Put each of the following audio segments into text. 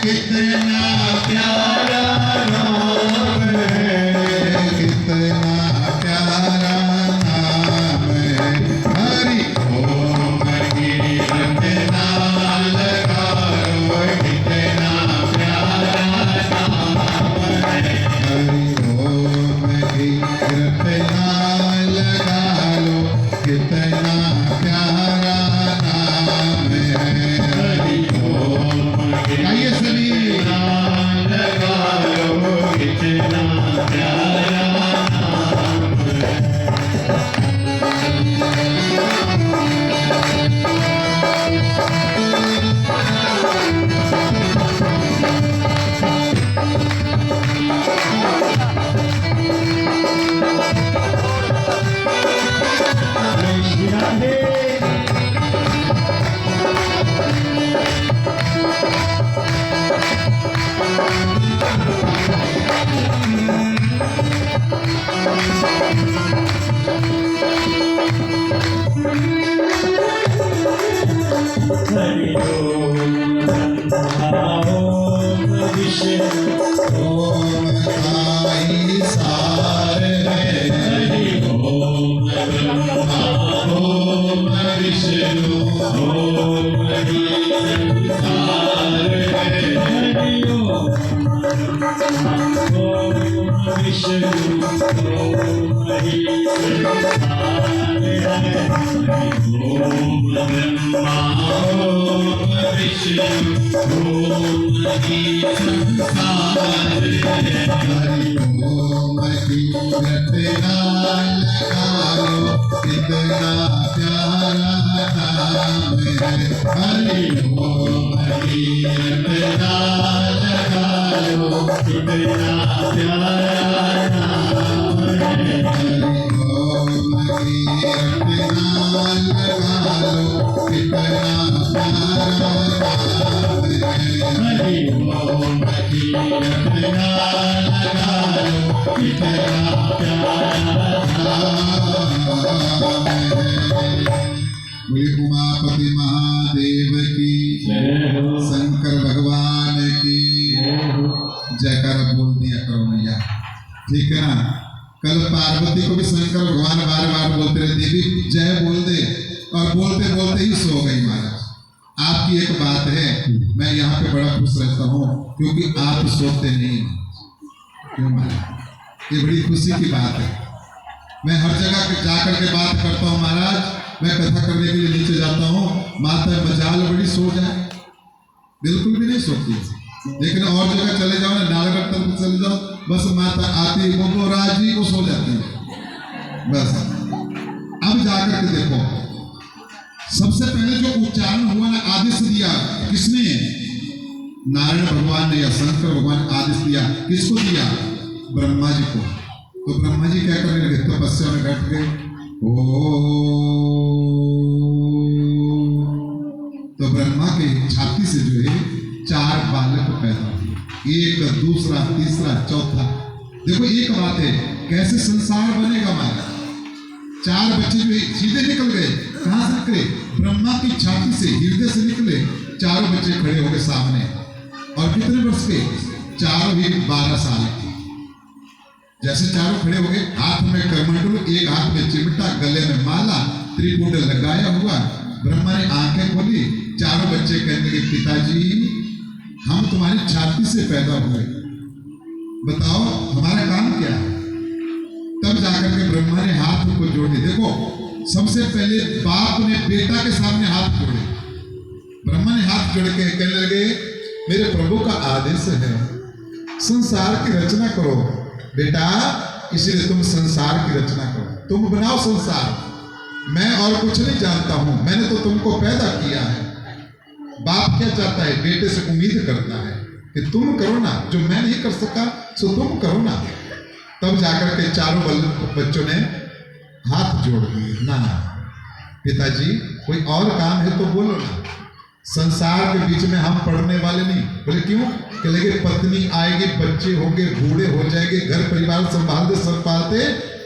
कितना प्यारा नाम है, कितना प्यारा नाम है। हरि ओम कीर्तन लगा लो, कितना प्यारा नाम है। हरि ओम कीर्तन लगा लो, कितना प्यारा नाम है। हरि ओम गाइए सभी लगा लो, कितना प्यारा नाम है। हरि ओम विष्णु ओम साई सार है। हरि ओम ब्रह्मा ओम विष्णु ओम सार है। हरि ओम ब्रह्मा ओम विष्णु ओम सार है। ओम ब्रह्मा ओम विष्णु ओम संसार है। हरि ओम कीर्तन लगा लो, कितना प्यारा नाम है। हरि ओम कीर्तन लगा लो, कितना प्यारा नाम है। हरि ओम कीर्तन लगा लो, कितना प्यारा नाम है। हरि ओम कीर्तन लगा लो, कितना प्यारा नाम है। बोले उमापति महादेव की शंकर भगवान की जयकार बोल दिया करो मैया, ठीक है ना। कल पार्वती को भी शंकर भगवान बार बार बोलते रहे, देवी जय बोल दे, और बोलते बोलते ही सो गई महाराज। आपकी एक बात है, मैं यहाँ पे बड़ा खुश रहता हूँ क्योंकि आप सोते नहीं। क्यों महाराज? ये बड़ी खुशी की बात है। मैं हर जगह जाकर के बात करता हूँ महाराज, मैं कथा करने के लिए नीचे जाता हूँ, माता मजाल बड़ी सो जाए, बिल्कुल भी नहीं सोती। लेकिन और जगह चले जाओ ना, नालगढ़ तक चले जाओ, बस माता आती वो राजी को सो जाती है बस। अब जाकर के देखो, सबसे पहले जो उच्चारण हुआ ना, आदेश दिया किसने? नारायण भगवान ने या शंकर भगवान ने आदेश दिया। किसको दिया? ब्रह्मा जी को। तो ब्रह्मा जी क्या करने लगे? तपस्या में बैठ गए। ओ तो ब्रह्मा के छाती से जो है 4 बालक पैदा हुए, एक दूसरा तीसरा चौथा। देखो एक बात है, कैसे संसार बनेगा हमारा। 4 बच्चे जो सीधे निकल गए, कहां से निकले? ब्रह्मा की छाती से, हृदय से निकले। 4 बच्चे खड़े हो गए सामने, और कितने वर्ष के? 4 ही 12 साल के। जैसे 4 खड़े हो गए, हाथ में करमंडल, एक हाथ में चिमटा, गले में माला, त्रिपुंड लगाया हुआ। ब्रह्मा ने आंखें खोली, 4 बच्चे कहने लगे, पिताजी हम तुम्हारी छाती से पैदा हुए, बताओ हमारा काम क्या है? तब जाकर के ब्रह्मा ने हाथ को जोड़े। देखो सबसे पहले बाप ने बेटा के सामने हाथ जोड़े। ब्रह्मा ने हाथ जोड़ के कहने लगे, मेरे प्रभु का आदेश है संसार की रचना करो बेटा, इसलिए तुम संसार की रचना करो, तुम बनाओ संसार। मैं और कुछ नहीं जानता हूं, मैंने तो तुमको पैदा किया है। बाप क्या चाहता है? बेटे से उम्मीद करता है कि तुम करो ना, जो मैं नहीं कर सका सो तुम करो ना। तब जाकर के 4 बच्चों ने हाथ जोड़ दिए। ना पिताजी कोई और काम है तो बोलो ना, संसार के बीच में हम पढ़ने वाले नहीं। बोले क्यों? कि लगे पत्नी आएगी, बच्चे होंगे, बूढ़े हो जाएंगे, घर परिवार संभालते संभालते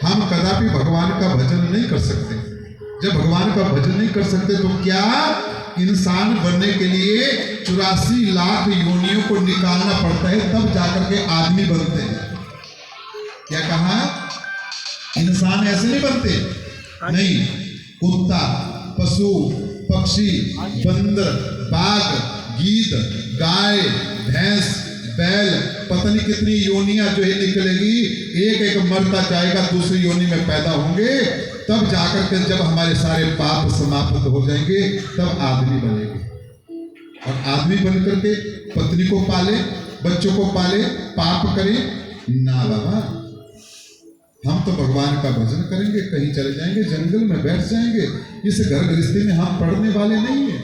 हम कदापि भगवान का भजन नहीं कर सकते। जब भगवान का भजन नहीं कर सकते तो क्या इंसान बनने के लिए 84 लाख योनियों को निकालना पड़ता है, तब जाकर के आदमी बनते हैं। क्या कहा? इंसान ऐसे नहीं बनते, नहीं। कुत्ता, पशु, पक्षी, बंदर, बाघ, गीद, गाय, भैंस, बैल, पता नहीं कितनी योनियां जो है निकलेगी, एक एक मरता जाएगा, दूसरी योनि में पैदा होंगे, तब जाकर के जब हमारे सारे पाप समाप्त हो जाएंगे तब आदमी बनेंगे। और आदमी बन करके पत्नी को पाले, बच्चों को पाले, पाप करे ना बाबा। हम तो भगवान का भजन करेंगे, कहीं चले जाएंगे, जंगल में बैठ जाएंगे। इस घर गृहस्थी में हम पढ़ने वाले नहीं है।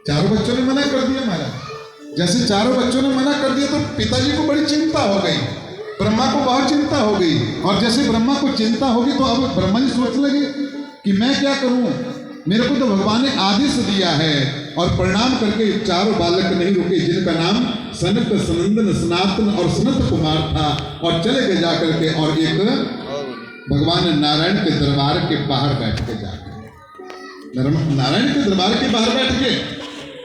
चारों बच्चों ने मना कर दिया महाराज। जैसे चारों बच्चों ने मना कर दिया तो पिताजी को बड़ी चिंता हो गई, ब्रह्मा को बहुत चिंता हो गई। और जैसे ब्रह्मा को चिंता होगी तो अब ब्रह्मा जी सोच लगे कि मैं क्या करूं, मेरे को तो भगवान ने आदेश दिया है। और प्रणाम करके चारों बालक नहीं रुके, जिनका नाम सनक, सनंदन, सनातन और सनत कुमार था, और चले गए जाकर के और एक भगवान नारायण के दरबार के बाहर बैठ के जाकर, नारायण के दरबार के बाहर बैठ के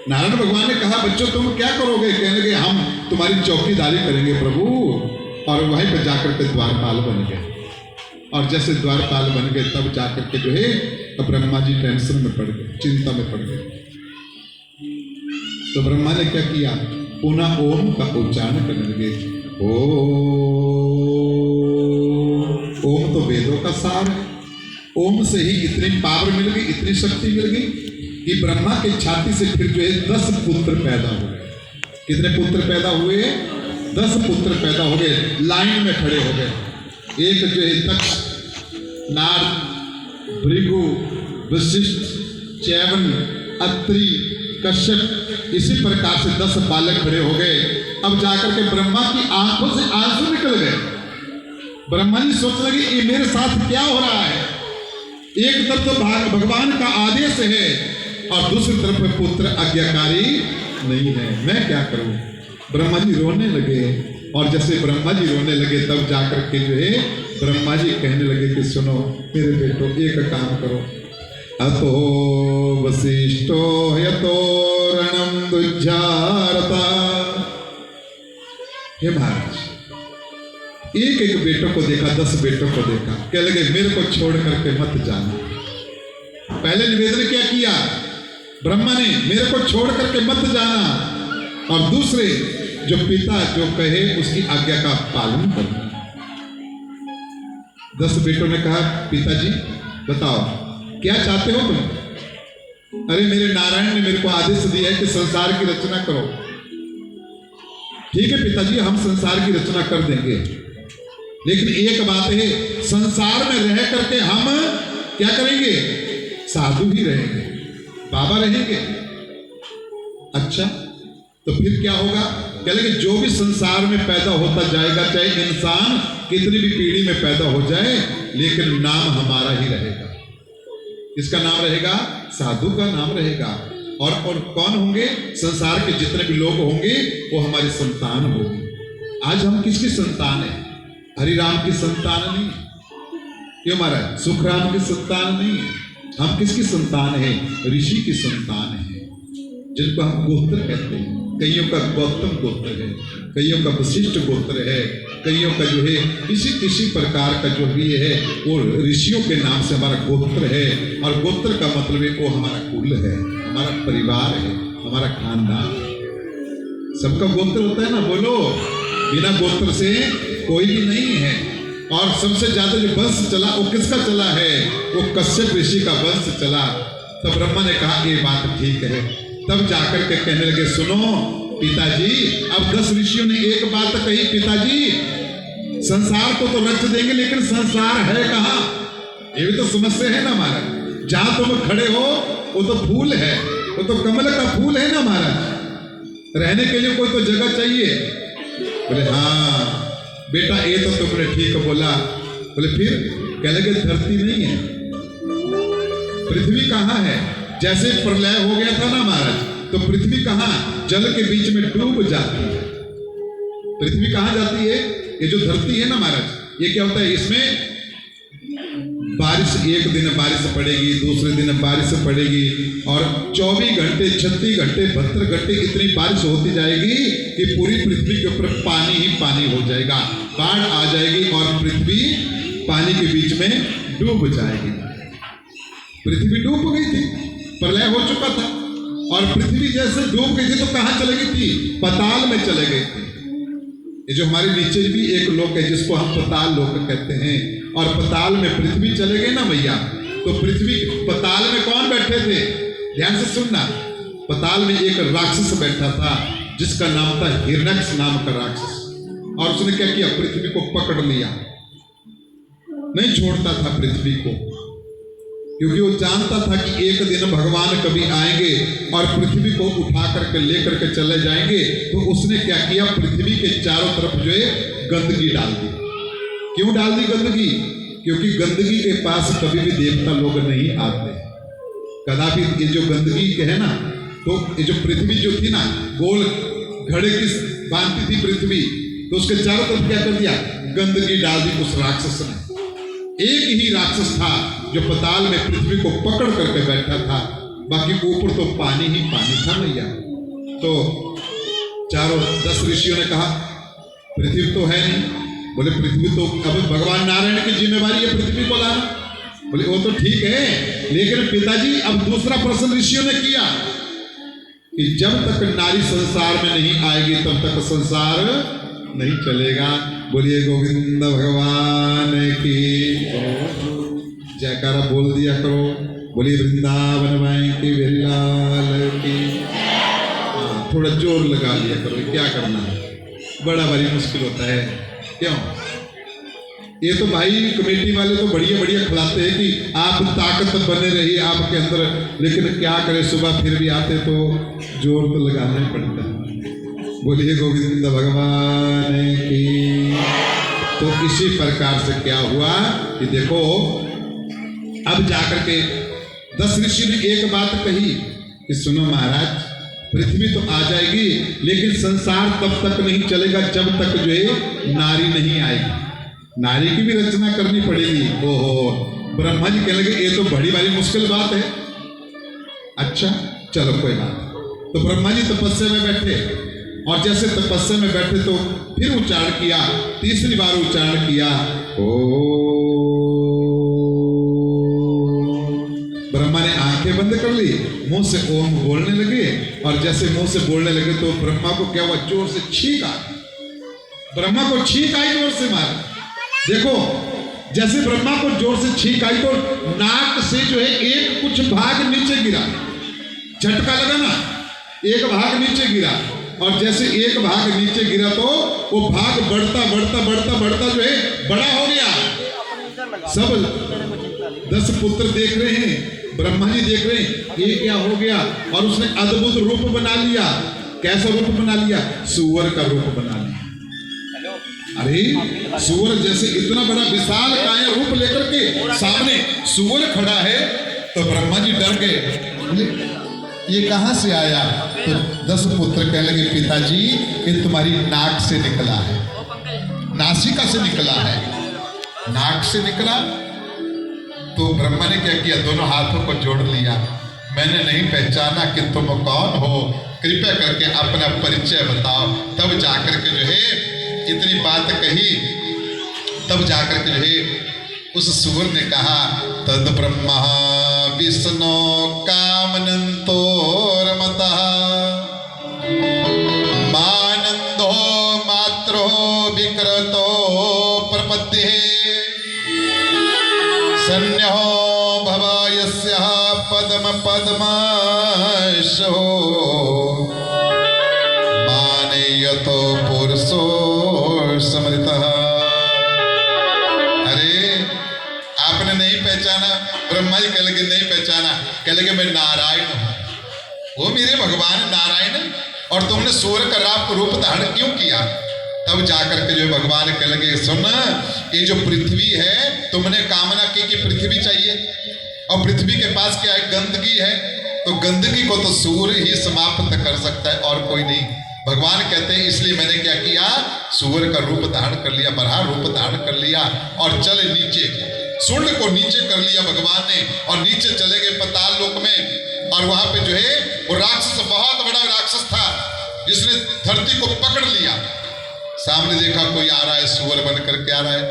नारायण भगवान ने कहा, बच्चों तुम क्या करोगे? कहने लगे, हम तुम्हारी चौकीदारी करेंगे प्रभु। और वहीं पर जाकर के द्वारपाल बन गए। और जैसे द्वारपाल बन गए तब जाकर के जो है ब्रह्मा जी टेंशन में पड़ गए, चिंता में पड़ गए। तो ब्रह्मा ने क्या किया? पुनः ओम का उच्चारण करने लगे। ओम तो वेदों का सार है। ओम से ही इतनी पावर मिल गई, इतनी शक्ति मिल गई कि ब्रह्मा के छाती से फिर जो है 10 पुत्र पैदा हो गए। कितने पुत्र पैदा हुए? 10 पुत्र पैदा हो गए, लाइन में खड़े हो गए। एक जो है दक्ष, नारद, भृगु, वशिष्ठ, च्यवन, अत्रि, कश्यप, इसी प्रकार से 10 बालक खड़े हो गए। अब जाकर के ब्रह्मा की आंखों से आंसू निकल गए। ब्रह्मा जी सोच लगे ये मेरे साथ क्या हो रहा है? एक तरफ तो भगवान का आदेश है और दूसरी तरफ पुत्र आज्ञाकारी नहीं है, मैं क्या करूं? ब्रह्मा जी रोने लगे। और जैसे ब्रह्मा जी रोने लगे तब जाकर के जो है ब्रह्मा जी कहने लगे कि सुनो मेरे बेटो, एक काम करो। अतो वशिष्ठो यतो रणम दुज्जारता। हे महाराज, एक एक बेटों को देखा, 10 बेटों को देखा, कह लगे मेरे को छोड़ करके मत जाना। पहले निवेदन क्या किया ब्रह्मा ने? मेरे को छोड़ करके मत जाना। और दूसरे, जो पिता जो कहे उसकी आज्ञा का पालन करना। 10 बेटों ने कहा, पिताजी बताओ क्या चाहते हो तुम? अरे मेरे नारायण ने मेरे को आदेश दिया है कि संसार की रचना करो। ठीक है पिताजी, हम संसार की रचना कर देंगे, लेकिन एक बात है, संसार में रह करके हम क्या करेंगे? साधु ही रहेंगे, बाबा रहेंगे। अच्छा, तो फिर क्या होगा? कह लगे जो भी संसार में पैदा होता जाएगा, चाहे इंसान कितनी भी पीढ़ी में पैदा हो जाए, लेकिन नाम हमारा ही रहेगा। किसका नाम रहेगा? साधु का नाम रहेगा। और कौन होंगे? संसार के जितने भी लोग होंगे वो हमारी संतान होगी। आज हम किसकी संतान है? हरिराम की संतान नहीं। क्यों महाराज? सुखराम की संतान नहीं है। हम किसकी संतान है? ऋषि की संतान है, जिनको हम गोत्र कहते हैं। कईयों का गौतम गोत्र है, कईयों का वशिष्ठ गोत्र है, कईयों का जो है किसी प्रकार का जो भी है वो ऋषियों के नाम से हमारा गोत्र है। और गोत्र का मतलब है वो हमारा कुल है, हमारा परिवार है, हमारा खानदान। सबका गोत्र होता है ना, बोलो। बिना गोत्र से कोई भी नहीं है। और सबसे ज्यादा जो वंश चला वो किसका चला है? वो कश्यप ऋषि का वंश चला। तब ब्रह्मा ने कहा ये बात ठीक है। तब जाकर के कहने लगे, सुनो पिताजी, अब 10 ऋषियों ने एक बात कही, पिताजी संसार को तो रच देंगे, लेकिन संसार है कहाँ? ये भी तो समस्या है ना महाराज। जहां तुम खड़े हो वो तो फूल है, वो तो कमल का फूल है ना महाराज। रहने के लिए कोई तो जगह चाहिए। बोले हाँ बेटा, ये तो तुमने ठीक बोला। बोले फिर? कह लगे धरती नहीं है, पृथ्वी कहाँ है? जैसे प्रलय हो गया था ना महाराज, तो पृथ्वी कहाँ? जल के बीच में डूब जाती है। पृथ्वी कहाँ जाती है? ये जो धरती है ना महाराज, ये क्या होता है? इसमें बारिश, एक दिन बारिश पड़ेगी, दूसरे दिन बारिश पड़ेगी, और 24 घंटे 36 घंटे 72 घंटे इतनी बारिश होती जाएगी कि पूरी पृथ्वी के ऊपर पानी ही पानी हो जाएगा, बाढ़ आ जाएगी और पृथ्वी पानी के बीच में डूब जाएगी। पृथ्वी डूब गई थी, प्रलय हो चुका था, और पृथ्वी जैसे डूब गई थी तो कहां चले गई थी? पताल में चले गई थी। ये जो हमारे नीचे भी एक लोक है जिसको हम पताल लोक कहते हैं, और पताल में पृथ्वी चले गए ना भैया, तो पृथ्वी पताल में कौन बैठे थे? ध्यान से सुनना, पताल में एक राक्षस बैठा था जिसका नाम था हिरण्यक्ष नाम का राक्षस, और उसने क्या किया? पृथ्वी को पकड़ लिया, नहीं छोड़ता था पृथ्वी को, क्योंकि वो जानता था कि एक दिन भगवान कभी आएंगे और पृथ्वी को उठा करके लेकर के चले जाएंगे। तो उसने क्या किया? पृथ्वी के चारों तरफ जो है गंदगी डाल दी। क्यों डाल दी गंदगी? क्योंकि गंदगी के पास कभी भी देवता लोग नहीं आते कदापि। ये जो गंदगी के है ना, तो ये जो पृथ्वी जो थी ना, गोल घड़े की बांधती थी पृथ्वी, तो उसके चारों तरफ क्या कर दिया? गंदगी डाल दी उस राक्षस ने। एक ही राक्षस था जो पताल में पृथ्वी को पकड़ करके बैठा था, बाकी ऊपर तो पानी ही पानी था भैया। तो चारों 10 ऋषियों ने कहा पृथ्वी तो है नहीं। बोले पृथ्वी तो अब भगवान नारायण की जिम्मेवारी है पृथ्वी को लाना। बोले वो तो ठीक है, लेकिन पिताजी अब दूसरा प्रश्न ऋषियों ने किया कि जब तक नारी संसार में नहीं आएगी तब तक संसार नहीं चलेगा। बोलिए गोविंद भगवान की जयकारा बोल दिया करो। बोलिए वृंदावन माई की बिरलाल की। थोड़ा जोर लगा लिया करो, क्या करना है, बड़ा भारी मुश्किल होता है। क्यों? ये तो भाई कमेटी वाले तो बढ़िया बढ़िया खिलाते हैं कि आप ताकत बने रहिए आपके अंदर, लेकिन क्या करें, सुबह फिर भी आते तो जोर तो लगाना ही पड़ता है। बोलिए गोविंद भगवान की। तो इसी प्रकार से क्या हुआ कि देखो अब जाकर के 10 ऋषि ने एक बात कही कि सुनो महाराज, पृथ्वी तो आ जाएगी लेकिन संसार तब तक नहीं चलेगा जब तक जो है नारी नहीं आएगी। नारी की भी रचना करनी पड़ेगी। ओहो, ब्रह्मा जी कहने लगे ये तो बड़ी भारी मुश्किल बात है। अच्छा चलो कोई बात। तो ब्रह्मा जी तपस्या में बैठे, और जैसे तपस्या में बैठे तो फिर उच्चारण किया, तीसरी बार उच्चारण किया ओ। ब्रह्मा ने आंखें बंद कर ली, मुंह से ओम बोलने लगे, और जैसे मुंह से बोलने लगे तो ब्रह्मा को क्या हुआ? जोर से छींक आ। ब्रह्मा को छींक आई जोर से मार। देखो जैसे ब्रह्मा को जोर से छींक आई तो नाक से जो है एक कुछ भाग नीचे गिरा, झटका लगा ना, एक भाग नीचे गिरा, और जैसे एक भाग नीचे गिरा तो वो भाग बढ़ता बढ़ता बढ़ता बढ़ता जो है बड़ा हो गया। सब 10 पुत्र देख रहे हैं, ब्रह्मा जी देख रहे हैं ये क्या हो गया, और उसने अद्भुत रूप बना लिया। कैसा रूप बना लिया? सूअर का रूप बना लिया। अरे सूअर जैसे इतना बड़ा विशाल काया रूप लेकर के सामने सूअर खड़ा है, तो ब्रह्मा जी डर गए, ये कहां से आया? तो 10 पुत्र कहने लगे पिताजी ये तुम्हारी नाक से निकला है, नासिका से निकला है। नाक से निकला तो ब्रह्मा ने क्या किया? दोनों हाथों को जोड़ लिया। मैंने नहीं पहचाना कि तुम कौन हो, कृपया करके अपना परिचय बताओ। तब जाकर के जो है इतनी बात कही, तब जाकर के जो है उस सूअर ने कहा तद ब्रह्मा विष्णु कामनंतो रमतः मानंदो मात्रो विकृतो प्रपत्ति सन्न्यो भवायस्यः पद्म पद्माशो मानेयतो पुरुषो समृतः। आपने नहीं पहचाना? ब्रह्मा जी कह लगे नहीं पहचाना। कह लगे मैं नारायण हूं, वो मेरे भगवान नारायण, और तुमने सूर्य का रूप धारण क्यों किया? तब जाकर के जो भगवान कह लगे सुन, ये जो पृथ्वी है तुमने कामना की कि पृथ्वी चाहिए, और पृथ्वी के पास क्या है? गंदगी है, तो गंदगी को तो सूर्य ही समाप्त कर सकता है और कोई नहीं। भगवान कहते हैं इसलिए मैंने क्या किया? सूअर का रूप धारण कर लिया, बरहा रूप धारण कर लिया, और चल नीचे सूंड को नीचे कर लिया भगवान ने और नीचे चले गए पाताल लोक में। और वहां पे जो है वो राक्षस, बहुत बड़ा राक्षस था जिसने धरती को पकड़ लिया। सामने देखा कोई आ रहा है, सुअर बन करके आ रहा है,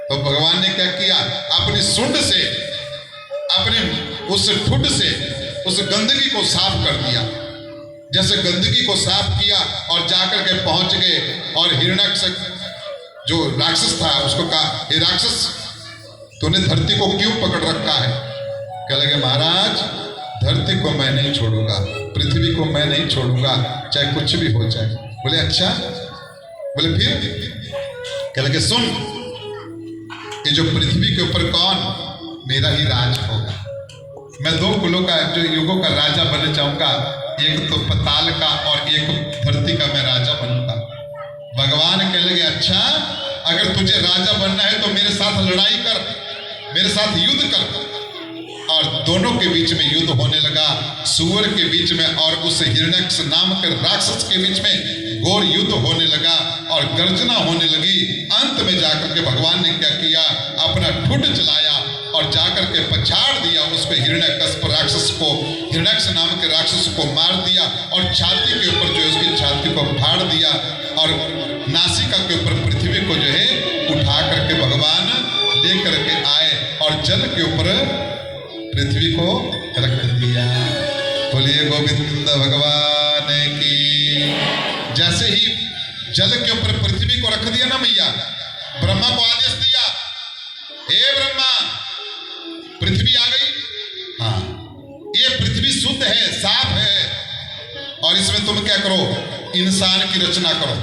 तो भगवान ने क्या किया, अपनी सूंड से, अपने उस ठुड से उस गंदगी को साफ कर दिया। जैसे गंदगी को साफ किया और जाकर के पहुंच गए और हिरण्यकश्यप जो राक्षस था उसको कहा, हे राक्षस, तूने धरती को क्यों पकड़ रखा है? कह लगे, महाराज, धरती को मैं नहीं छोड़ूंगा, पृथ्वी को मैं नहीं छोड़ूंगा, चाहे कुछ भी हो जाए। बोले अच्छा, बोले फिर? कह लगे, सुन, ये जो पृथ्वी के ऊपर कौन, मेरा ही राज होगा। मैं दो कुलों का, जो युगों का राजा बनना चाहूंगा, एक तो पताल का और एक धरती का मैं राजा बनूंगा। भगवान कहने लगे, अच्छा, अगर तुझे राजा बनना है तो मेरे साथ लड़ाई कर, मेरे साथ युद्ध कर। और दोनों के बीच में युद्ध होने लगा, सुअर के बीच में और उस हिरण्यकश्यप नाम के राक्षस के बीच में घोर युद्ध होने लगा और गर्जना होने लगी। अंत में जाकर के भगवान ने क्या किया, अपना ठुड चलाया और जाकर के पछाड़ दिया उसको, हिरण्यकश्यप राक्षस को, हिरण्यकश्यप नाम के राक्षस को मार दिया और छाती के ऊपर जो है उसकी छाती को फाड़ दिया और नासिका के ऊपर पृथ्वी को जो है उठा करके भगवान लेकर के आए और जल के ऊपर पृथ्वी को रख दिया। बोलिए गोविंद भगवान की। जैसे ही जल के ऊपर पृथ्वी को रख दिया ना मैया, ब्रह्मा को आदेश दिया, हे ब्रह्मा, पृथ्वी आ गई, हाँ, ये पृथ्वी शुद्ध है, साफ है, और इसमें तुम क्या करो, इंसान की रचना करो।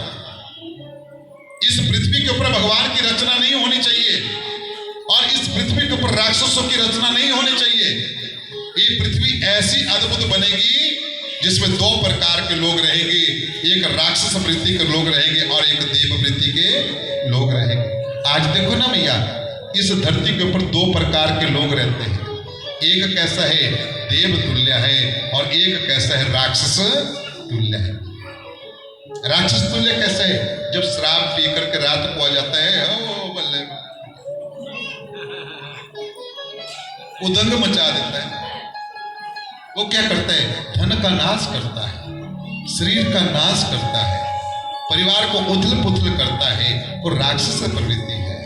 इस पृथ्वी के ऊपर भगवान की रचना नहीं होनी चाहिए और इस पृथ्वी के ऊपर राक्षसों की रचना नहीं होनी चाहिए। ये पृथ्वी ऐसी अद्भुत बनेगी जिसमें दो प्रकार के लोग रहेंगे, एक राक्षस वृत्ति के लोग रहेंगे और एक देव वृत्ति के लोग रहेंगे। आज देखो ना भैया, इस धरती के ऊपर दो प्रकार के लोग रहते हैं, एक कैसा है, देव तुल्य है, और एक कैसा है, राक्षस तुल्य है। राक्षस तुल्य कैसा है, जब शराब पी करके रात को आ जाता है, ओ बल्ले, उदंग मचा देता है। वो क्या करता है, धन का नाश करता है, शरीर का नाश करता है, परिवार को उथल पुथल करता है। वो राक्षस प्रवृत्ति है।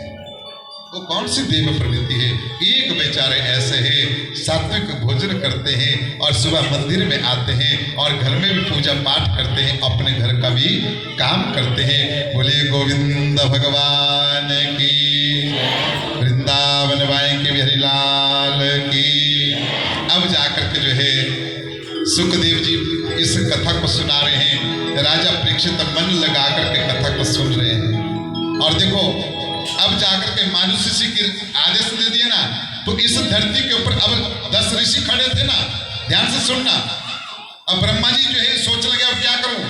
वो कौन सी देव प्रवृत्ति है? एक बेचारे ऐसे हैं, सात्विक भोजन करते हैं और सुबह मंदिर में आते हैं और घर में भी पूजा पाठ करते हैं, अपने घर का भी काम करते हैं। बोले गोविंद भगवान की, वृंदावन वाई के बिहारी लाल की। अब जाकर के जो है सुखदेव जी इस कथा को सुना रहे हैं, राजा परीक्षित मन लगा करके कथा को सुन रहे हैं। और देखो, अब जाकर के मानुष ऋषि की आदेश दे दिया ना, तो इस धरती के ऊपर अब 10 ऋषि खड़े थे ना, ध्यान से सुनना। अब ब्रह्मा जी जो है सोच लगे अब क्या करूं,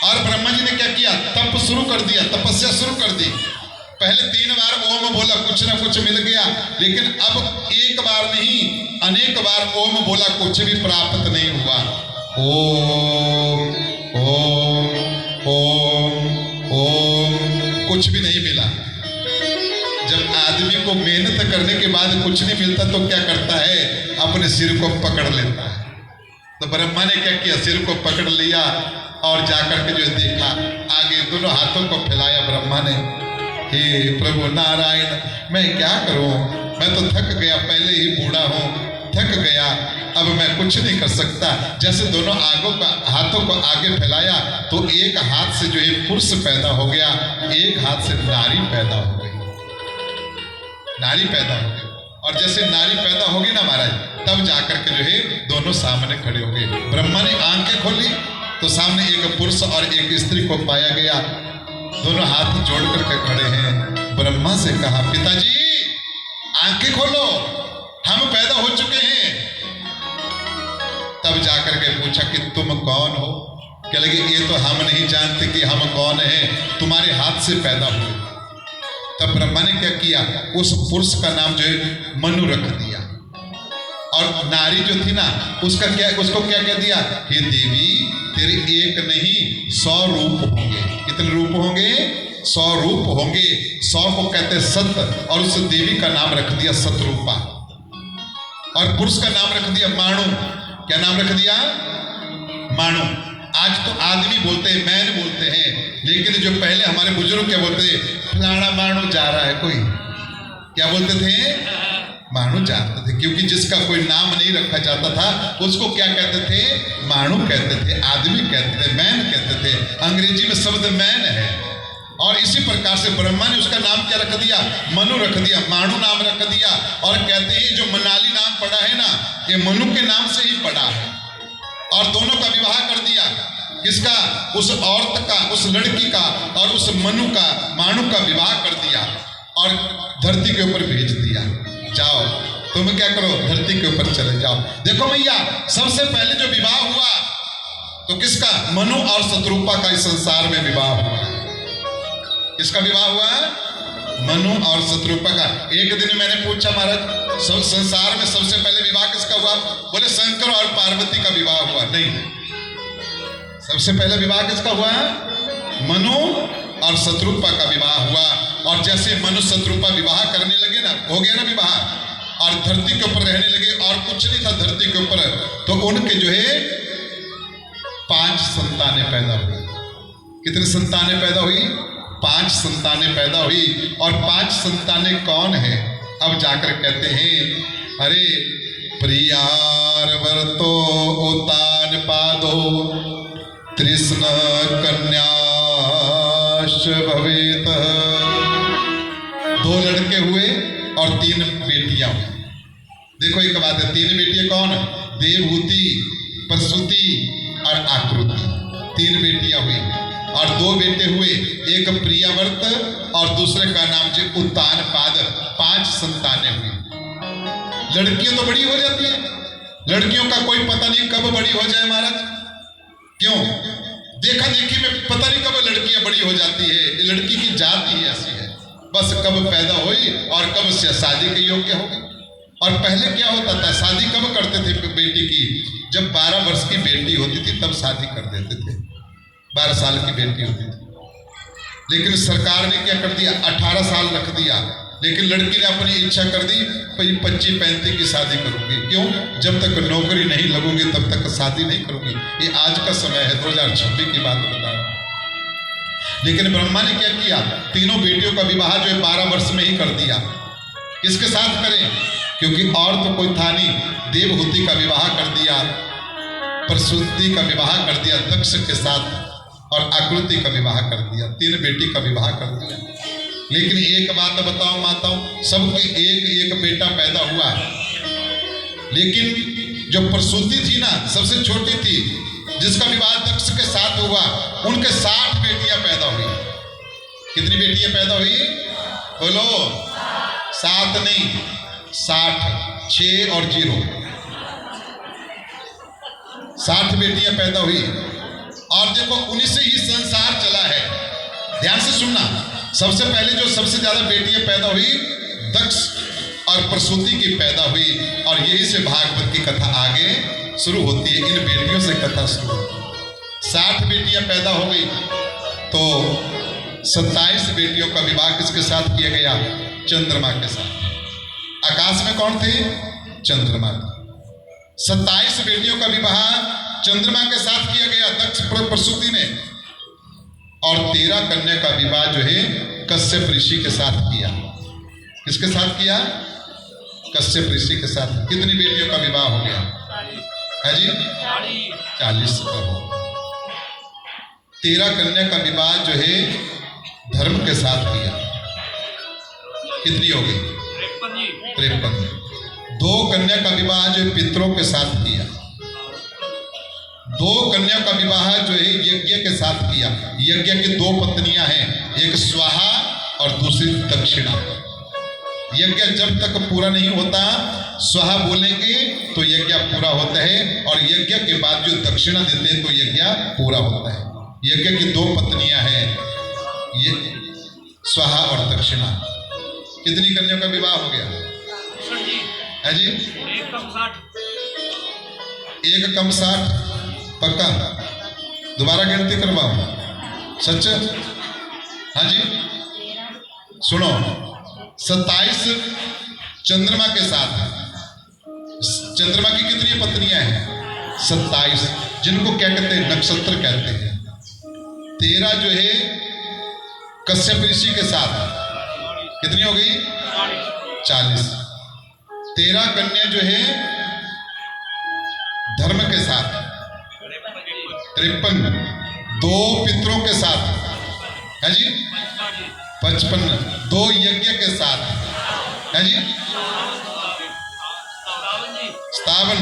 और ब्रह्मा जी ने क्या किया, तप शुरू कर दिया, तपस्या शुरू कर दी। पहले 3 बार ओम बोला, कुछ ना कुछ मिल गया, लेकिन अब एक बार नहीं, अनेक बार ओम बोला, कुछ भी प्राप्त नहीं हुआ। ओम ओम ओम ओम, कुछ भी नहीं मिला। जब आदमी को मेहनत करने के बाद कुछ नहीं मिलता तो क्या करता है, अपने सिर को पकड़ लेता है। तो ब्रह्मा ने क्या किया, सिर को पकड़ लिया और जाकर के जो देखा, आगे दोनों हाथों को फैलाया ब्रह्मा ने, हे प्रभु नारायण, मैं क्या करूं, मैं तो थक गया, पहले ही बूढ़ा हूं, थक गया, अब मैं कुछ नहीं कर सकता। जैसे दोनों हाथों को आगे फैलाया तो एक हाथ से जो है पुरुष पैदा हो गया, एक हाथ से नारी पैदा हो गई, नारी पैदा हो गई। और जैसे नारी पैदा होगी ना महाराज, तब जाकर के जो है दोनों सामने खड़े हो गए। ब्रह्मा ने आंखें खोली तो सामने एक पुरुष और एक स्त्री को पाया गया, दोनों हाथ जोड़ करके खड़े हैं। ब्रह्मा से कहा, पिताजी आंखें खोलो, हम पैदा हो चुके हैं। तब जाकर के पूछा कि तुम कौन हो? क्या लगे, ये तो हम नहीं जानते कि हम कौन हैं, तुम्हारे हाथ से पैदा हुए। तब ब्रह्मा ने क्या किया, उस पुरुष का नाम जो है मनु रख दिया, और नारी जो थी ना उसको क्या कह दिया, हे देवी, तेरे एक नहीं 100 रूप होंगे। कितने रूप होंगे? 100 रूप होंगे, 100 को कहते सत्य, और उस देवी का नाम रख दिया सतरूपा, और पुरुष का नाम रख दिया माणु। क्या नाम रख दिया? माणु। आज तो आदमी बोलते हैं, मैन बोलते हैं, लेकिन जो पहले हमारे बुजुर्ग क्या बोलते थे? फलाना माणु जा रहा है। कोई क्या बोलते थे? माणु जाते थे, क्योंकि जिसका कोई नाम नहीं रखा जाता था उसको क्या कहते थे? माणु कहते थे, आदमी कहते थे, मैन कहते थे। अंग्रेजी में शब्द मैन है। और इसी प्रकार से ब्रह्मा ने उसका नाम क्या रख दिया? मनु रख दिया, माणु नाम रख दिया। और कहते हैं जो मनाली नाम पड़ा है ना, ये मनु के नाम से ही पड़ा है। और दोनों का विवाह कर दिया। किसका? उस औरत का, उस लड़की का, और उस मनु का, माणु का विवाह कर दिया और धरती के ऊपर भेज दिया। जाओ तुम क्या करो? धरती के ऊपर चले जाओ। देखो भैया, सबसे पहले जो विवाह हुआ तो किसका? मनु और शतरूपा का इस संसार में विवाह हुआ। किसका विवाह हुआ? मनु और शतरूपा का। एक दिन मैंने पूछा, महाराज संसार में सबसे पहले विवाह किसका हुआ? बोले शंकर और पार्वती का विवाह हुआ। नहीं, सबसे पहले विवाह किसका हुआ? मनु और शतरूपा का विवाह हुआ। और जैसे मनु शतरूपा विवाह करने लगे ना, हो गया ना विवाह, और धरती के ऊपर रहने लगे, और कुछ नहीं था धरती के ऊपर, तो उनके जो है 5 संतानें पैदा हुई। कितनी संतानें पैदा हुई? 5 संतानें पैदा हुई। और 5 संतानें कौन है? अब जाकर कहते हैं, अरे प्रियार वर्तो उतान पादो तृष्ण कन्याश भवेत। 2 लड़के हुए और 3 बेटियां हुई। देखो एक बात है, 3 बेटियां कौन? देवहूति, प्रसूति और आकृति। 3 बेटियां हुई और 2 बेटे हुए, एक प्रियावर्त और दूसरे का नाम जो उत्तान पाद। 5 संतानें हुई। लड़कियां तो बड़ी हो जाती है, लड़कियों का कोई पता नहीं कब बड़ी हो जाए महाराज। क्यों? देखा देखी में पता नहीं कब लड़कियां बड़ी हो जाती है। लड़की की जात ही ऐसी है, बस कब पैदा हुई और कब से शादी के योग्य हो गई। और पहले क्या होता था? शादी कब करते थे बेटी की? जब 12 वर्ष की बेटी होती थी तब शादी कर देते थे। 12 साल की बेटी होती थी। लेकिन सरकार ने क्या कर दिया? 18 साल रख दिया। लेकिन लड़की ने अपनी इच्छा कर दी, 25-35 की शादी करूंगी। क्यों? जब तक नौकरी नहीं लगूंगी तब तक शादी नहीं करूंगी। ये आज का समय है, 2026 की बात बता रहा हूं। लेकिन ब्रह्मा ने क्या किया? तीनों बेटियों का विवाह जो है 12 वर्ष में ही कर दिया। किसके साथ करें? क्योंकि और तो कोई था नहीं। देवहूति का विवाह कर दिया, प्रसूति का विवाह कर दिया दक्ष के साथ, और आकृति का विवाह कर दिया। 3 बेटी का विवाह कर दिया। लेकिन एक बात बताओ माताओं, सबके एक एक बेटा पैदा हुआ। लेकिन जो प्रसूति थी ना, सबसे छोटी थी, जिसका विवाह दक्ष के साथ हुआ, उनके 60 बेटियां पैदा हुई। कितनी बेटियां पैदा हुई? बोलो। 7 नहीं, 60, 6 और 0, 60 बेटियां पैदा हुई। और देखो उन्हीं से ही संसार चला है। ध्यान से सुनना, सबसे पहले जो सबसे ज्यादा बेटियां पैदा हुई दक्ष और प्रसूति की पैदा हुई। और यही से भागवत की कथा आगे शुरू होती है। इन बेटियों से कथा शुरू होती है। 60 बेटियां पैदा हो गई तो 27 बेटियों का विवाह किसके साथ किया गया? चंद्रमा के साथ। आकाश में कौन थे? चंद्रमा। 27 बेटियों का विवाह चंद्रमा के साथ किया गया दक्ष प्रसूति ने। और 13 कन्या का विवाह जो है कश्यप ऋषि के साथ किया। किसके साथ किया? कश्यप ऋषि के साथ। कितनी बेटियों का विवाह हो गया है जी? 40 का हो। 13 कन्या का विवाह जो है धर्म के साथ किया। कितनी हो गई? 53। 2 कन्या का विवाह जो पितरों के साथ किया। 2 कन्या का विवाह जो है यज्ञ के साथ किया। यज्ञ की 2 पत्नियां हैं, एक स्वाहा और दूसरी दक्षिणा। यज्ञ जब तक पूरा नहीं होता, स्वाहा बोलेंगे तो यज्ञ पूरा होता है, और यज्ञ के बाद जो दक्षिणा देते हैं तो यज्ञ पूरा होता है। यज्ञ की 2 पत्नियां हैं, ये स्वाहा और दक्षिणा। कितनी कन्या का विवाह हो गया है जी? 1 कम 60। 1 कम 60 पक्का? दोबारा गिनती करवाओ। सच? हाँ जी सुनो, 27 चंद्रमा के साथ। चंद्रमा की कितनी पत्नियां हैं? 27, जिनको क्या कहते हैं? नक्षत्र कहते हैं। 13 जो है कश्यप ऋषि के साथ, कितनी हो गई? 40। 13 कन्या जो है धर्म के साथ, 53। 2 पितरों के साथ, है जी 55। 2 यज्ञ के साथ, है जी 57।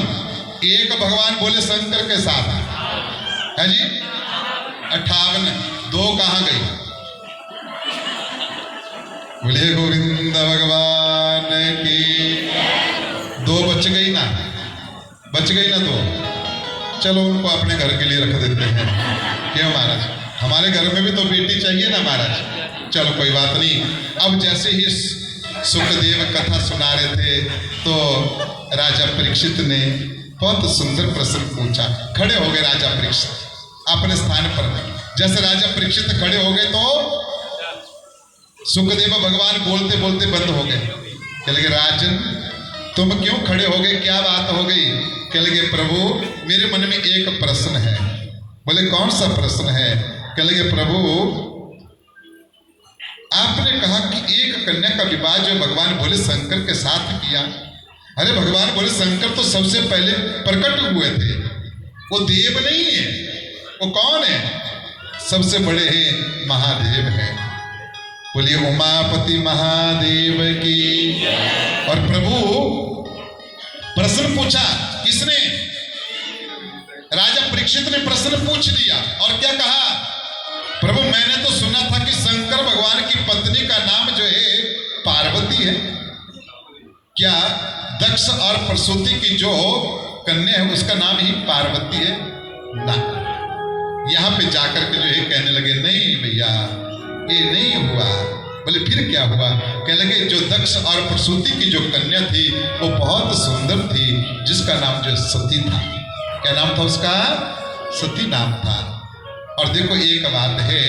1 भगवान बोले शंकर के साथ, है जी 58। 2 कहां गई? बोले गोविंद भगवान की। 2 बच गई ना? बच गई ना 2? चलो उनको अपने घर के लिए रख देते हैं। क्यों महाराज? हमारे घर में भी तो बेटी चाहिए ना महाराज। चलो कोई बात नहीं। अब जैसे ही सुखदेव कथा सुना रहे थे तो राजा परीक्षित ने बहुत सुंदर प्रश्न पूछा। खड़े हो गए राजा परीक्षित अपने स्थान पर। जैसे राजा परीक्षित खड़े हो गए तो सुखदेव भगवान बोलते बोलते बंद हो गए। कह लगे राजन तुम क्यों खड़े हो गए, क्या बात हो गई? कह लगे प्रभु मेरे मन में एक प्रश्न है। बोले कौन सा प्रश्न है? कह लगे प्रभु आपने कहा कि एक कन्या का विवाह जो भगवान बोले शंकर के साथ किया। अरे भगवान बोले शंकर तो सबसे पहले प्रकट हुए थे, वो देव नहीं है। वो कौन है? सबसे बड़े हैं महादेव है। बोलिए उमापति महादेव की। और प्रभु प्रश्न पूछा किसने? राजा परीक्षित ने प्रश्न पूछ लिया और क्या कहा? प्रभु मैंने तो सुना था कि शंकर भगवान की पत्नी का नाम जो है पार्वती है। क्या दक्ष और प्रसूति की जो कन्या है उसका नाम ही पार्वती है? ना। यहां पे जाकर के जो है कहने लगे नहीं भैया ये नहीं हुआ। बोले फिर क्या हुआ? कहने लगे जो दक्ष और प्रसूति की जो कन्या थी वो बहुत सुंदर थी, जिसका नाम जो सती था। क्या नाम था उसका? सती नाम था। और देखो एक बात है,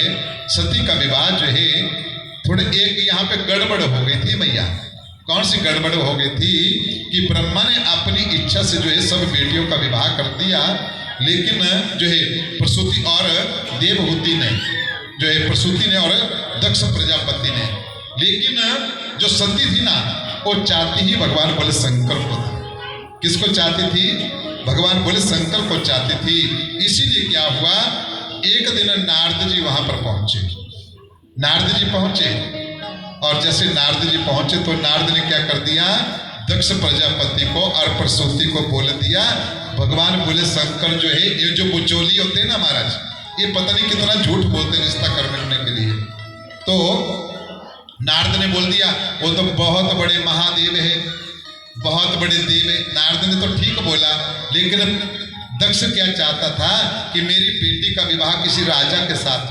सती का विवाह जो है थोड़े एक यहाँ पे गड़बड़ हो गई थी भैया। कौन सी गड़बड़ हो गई थी कि ब्रह्मा ने अपनी इच्छा से जो है सब बेटियों का विवाह कर दिया, लेकिन जो है प्रसूति और देवहूति ने जो है प्रसूति ने और दक्ष प्रजापति ने, लेकिन जो सती थी ना वो चाहती ही भगवान बोले शंकर को थी। किसको चाहती थी? भगवान बोले शंकर को चाहती थी। इसीलिए क्या हुआ, एक दिन नारद जी वहां पर पहुंचे। नारद जी पहुंचे और जैसे नारद जी पहुंचे तो नारद ने क्या कर दिया? दक्ष प्रजापति को और प्रसूति को बोल दिया भगवान बोले शंकर जो है ये जो बुचोली होते हैं ना महाराज, ये पता नहीं कितना झूठ बोलते हैं रिश्ता करने के लिए। तो नारद ने बोल दिया वो तो बहुत बड़े महादेव है, बहुत बड़े देव है। नारद ने तो ठीक बोला, लेकिन दक्ष क्या चाहता था कि मेरी बेटी का विवाह किसी राजा के साथ।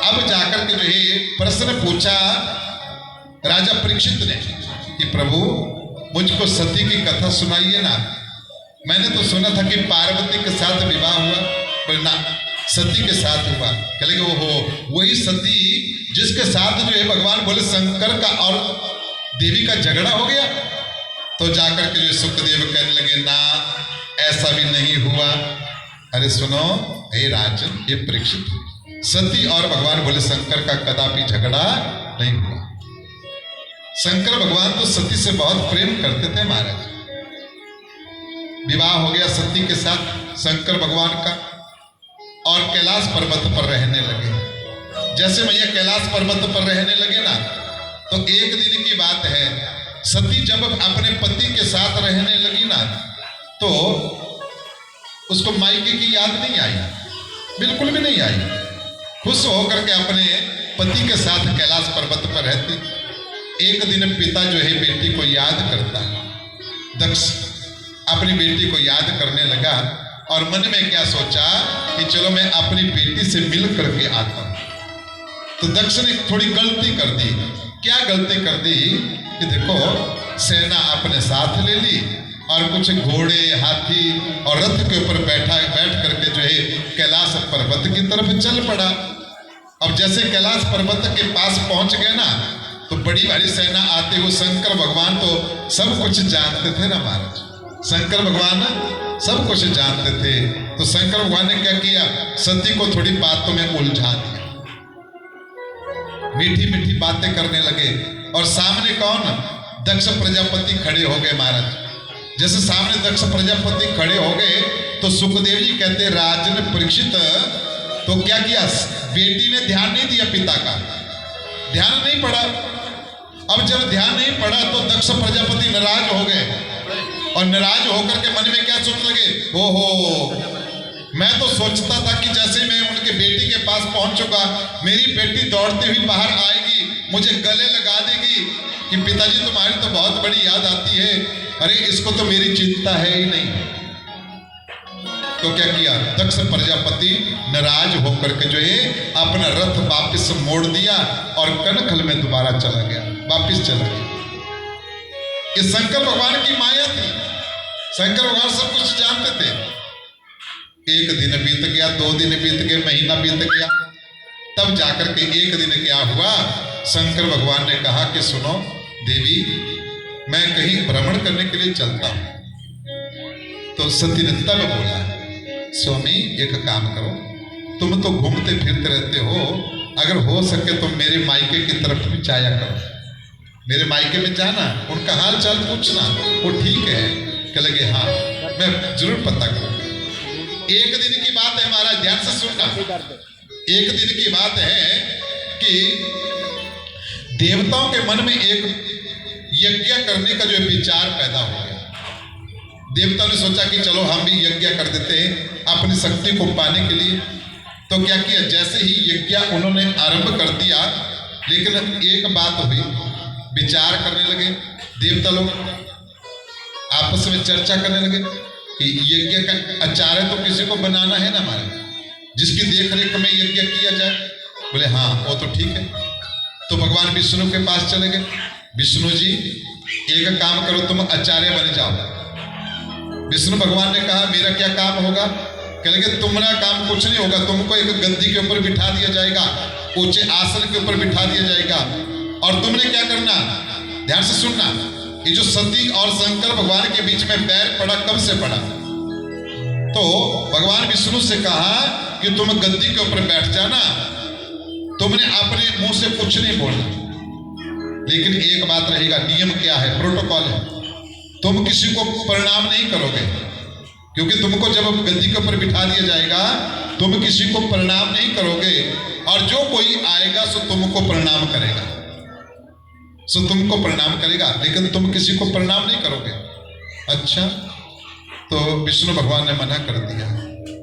अब जाकर के जो है प्रश्न पूछा राजा परीक्षित ने कि प्रभु मुझको सती की कथा सुनाइए ना। मैंने तो सुना था कि पार्वती के साथ विवाह हुआ, पर ना सती के साथ हुआ। कहेंगे वो वही सती जिसके साथ जो है भगवान बोले शंकर का और देवी का झगड़ा हो गया। तो जाकर के जो सुखदेव कहने लगे ना ऐसा भी नहीं हुआ। अरे सुनो हे राजन, ये परीक्षित, सती और भगवान बोले शंकर का कदापि झगड़ा नहीं हुआ। शंकर भगवान तो सती से बहुत प्रेम करते थे महाराज। विवाह हो गया सती के साथ शंकर भगवान का और कैलाश पर्वत पर रहने लगे। जैसे मैया कैलाश पर्वत पर रहने लगे ना, तो एक दिन की बात है, सती जब अपने पति के साथ रहने लगी ना तो उसको मायके की याद नहीं आई, बिल्कुल भी नहीं आई। खुश होकर के अपने पति के साथ कैलाश पर्वत पर रहती। एक दिन पिता जो है बेटी को याद करता, दक्ष अपनी बेटी को याद करने लगा और मन में क्या सोचा कि चलो मैं अपनी बेटी से मिल करके आता हूं। तो दक्ष ने थोड़ी गलती कर दी। क्या गलती कर दी कि देखो सेना अपने साथ ले ली और कुछ घोड़े हाथी और रथ के ऊपर बैठ करके जो है कैलाश पर्वत की तरफ चल पड़ा। अब जैसे कैलाश पर्वत के पास पहुंच गए ना, तो बड़ी भारी सेना आते हुए शंकर भगवान तो सब कुछ जानते थे ना महाराज, शंकर भगवान सब कुछ जानते थे। तो शंकर भगवान ने क्या किया, सती को थोड़ी बातों में उलझा दिया, मीठी मीठी बातें करने लगे। और सामने कौन, दक्ष प्रजापति खड़े हो गए महाराज। जैसे सामने दक्ष प्रजापति खड़े हो गए तो सुखदेव जी कहते, राजन परीक्षित तो क्या किया, बेटी ने ध्यान नहीं दिया, पिता का ध्यान नहीं पड़ा। अब जब ध्यान नहीं पड़ा तो दक्ष प्रजापति नाराज हो गए, और नाराज होकर के मन में क्या सोचने लगे, ओहो मैं तो सोचता था कि जैसे मैं उनके बेटी के पास पहुंचूंगा, मेरी बेटी दौड़ती हुई बाहर आएगी, मुझे गले लगा देगी कि पिताजी तुम्हारी तो बहुत बड़ी याद आती है, अरे इसको तो मेरी चिंता है ही नहीं। तो क्या किया, दक्ष प्रजापति नाराज होकर के जो है अपना रथ वापस मोड़ दिया और कनखल में दोबारा चला गया, वापस चला गया। ये शंकर भगवान की माया थी, शंकर भगवान सब कुछ जानते थे। एक दिन बीत गया, 2 दिन बीत गए, महीना बीत गया, तब जाकर के एक दिन क्या हुआ, शंकर भगवान ने कहा कि सुनो देवी, मैं कहीं भ्रमण करने के लिए चलता हूं। तो सती ने तब बोला, स्वामी एक काम करो, तुम तो घूमते फिरते रहते हो, अगर हो सके तो मेरे मायके की तरफ भी जाया करो, मेरे मायके में जाना, उनका हाल चाल पूछना, वो ठीक है। कह लगे हाँ मैं जरूर पता करूंगा। एक दिन की बात है महाराज, ध्यान से सुनना। एक दिन की बात है कि देवताओं के मन में एक यज्ञ करने का जो विचार पैदा हो गया। देवताओं ने सोचा कि चलो हम भी यज्ञ कर देते हैं अपनी शक्ति को पाने के लिए। तो क्या किया, जैसे ही यज्ञ उन्होंने आरंभ कर दिया, लेकिन एक बात हुई, विचार करने लगे देवता लोग, आपस में चर्चा करने लगे कि यज्ञ का आचार्य तो किसी को बनाना है ना हमारे, जिसकी देख रेख में यज्ञ किया जाए। बोले हाँ वो तो ठीक है। तो भगवान विष्णु के पास चले गए, विष्णु जी एक काम करो, तुम आचार्य बन जाओ। विष्णु भगवान ने कहा मेरा क्या काम होगा। कह लगे तुम्हारा काम कुछ नहीं होगा, तुमको एक गद्दी के ऊपर बिठा दिया जाएगा, ऊंचे आसन के ऊपर बिठा दिया जाएगा, और तुमने क्या करना, ध्यान से सुनना, ये जो सती और शंकर भगवान के बीच में बैर पड़ा, कब से पड़ा, तो भगवान विष्णु से कहा कि तुम गद्दी के ऊपर बैठ जाना, तुमने अपने मुंह से कुछ नहीं बोलना, लेकिन एक बात रहेगा, नियम क्या है, प्रोटोकॉल है, तुम किसी को प्रणाम नहीं करोगे, क्योंकि तुमको जब गद्दी के ऊपर बिठा दिया जाएगा तुम किसी को प्रणाम नहीं करोगे, और जो कोई आएगा सो तुमको प्रणाम करेगा, सो तुमको प्रणाम करेगा, लेकिन तुम किसी को प्रणाम नहीं करोगे। अच्छा, तो विष्णु भगवान ने मना कर दिया।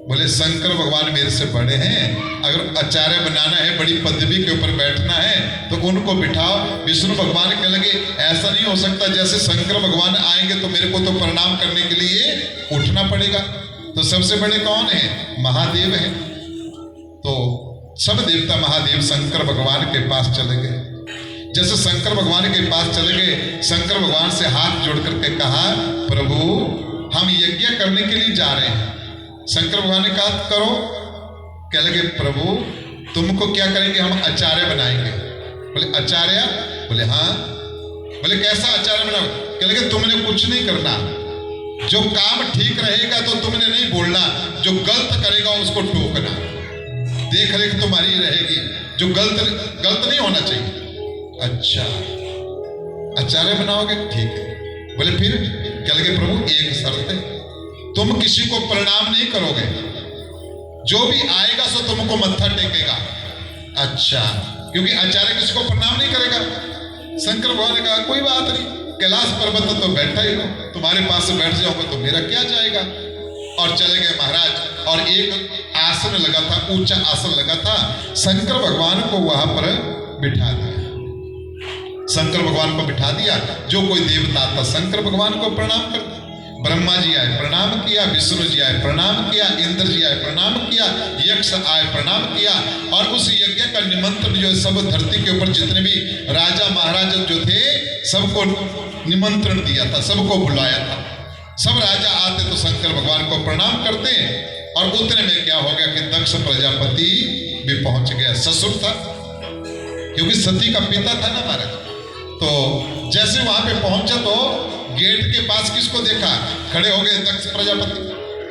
बोले शंकर भगवान मेरे से बड़े हैं, अगर आचार्य बनाना है, बड़ी पदवी के ऊपर बैठना है तो उनको बिठाओ। विष्णु भगवान कहने लगे ऐसा नहीं हो सकता, जैसे शंकर भगवान आएंगे तो मेरे को तो प्रणाम करने के लिए उठना पड़ेगा। तो सबसे बड़े कौन है, महादेव है। तो सब देवता महादेव शंकर भगवान के पास चले गए। जैसे शंकर भगवान के पास चले गए, शंकर भगवान से हाथ जोड़ करके कहा प्रभु हम यज्ञ करने के लिए जा रहे हैं। शंकर भगवान ने कहा करो। कह लगे प्रभु तुमको क्या करेंगे, हम आचार्य बनाएंगे। बोले आचार्य, बोले हाँ। बोले कैसा आचार्य बनाओ। कह लगे तुमने कुछ नहीं करना, जो काम ठीक रहेगा तो तुमने नहीं बोलना, जो गलत करेगा उसको टोकना, देख रेख तुम्हारी रहेगी, जो गलत नहीं होना चाहिए। अच्छा आचार्य बनाओगे, ठीक है। बोले फिर, कह लगे प्रभु एक शर्त है, तुम किसी को प्रणाम नहीं करोगे, जो भी आएगा सो तुमको मत्था टेकेगा। अच्छा, क्योंकि आचार्य किसी को प्रणाम नहीं करेगा। शंकर भगवान ने कहा कोई बात नहीं, कैलाश पर्वत तो बैठा ही हो, तुम्हारे पास से बैठ जाओगे तो मेरा क्या जाएगा। और चले गए महाराज, और एक आसन लगा था, ऊंचा आसन लगा था, शंकर भगवान को वहां पर बिठा दिया। शंकर भगवान को बिठा दिया, जो कोई देवता था शंकर भगवान को प्रणाम कर। ब्रह्मा जी आए प्रणाम किया, विष्णु जी आए प्रणाम किया, इंद्र जी आए प्रणाम किया, यक्ष आए प्रणाम किया, और उस यज्ञ का निमंत्रण जो सब धरती के ऊपर जितने भी राजा महाराजा जो थे सबको निमंत्रण दिया था, सबको बुलाया था। सब राजा आते तो शंकर भगवान को प्रणाम करते, और उतने में क्या हो गया कि दक्ष प्रजापति भी पहुंच गया। ससुर था, क्योंकि सती का पिता था ना महाराज। तो जैसे वहां पे पहुंचा तो गेट के पास किसको देखा? खड़े हो गए दक्ष प्रजापति।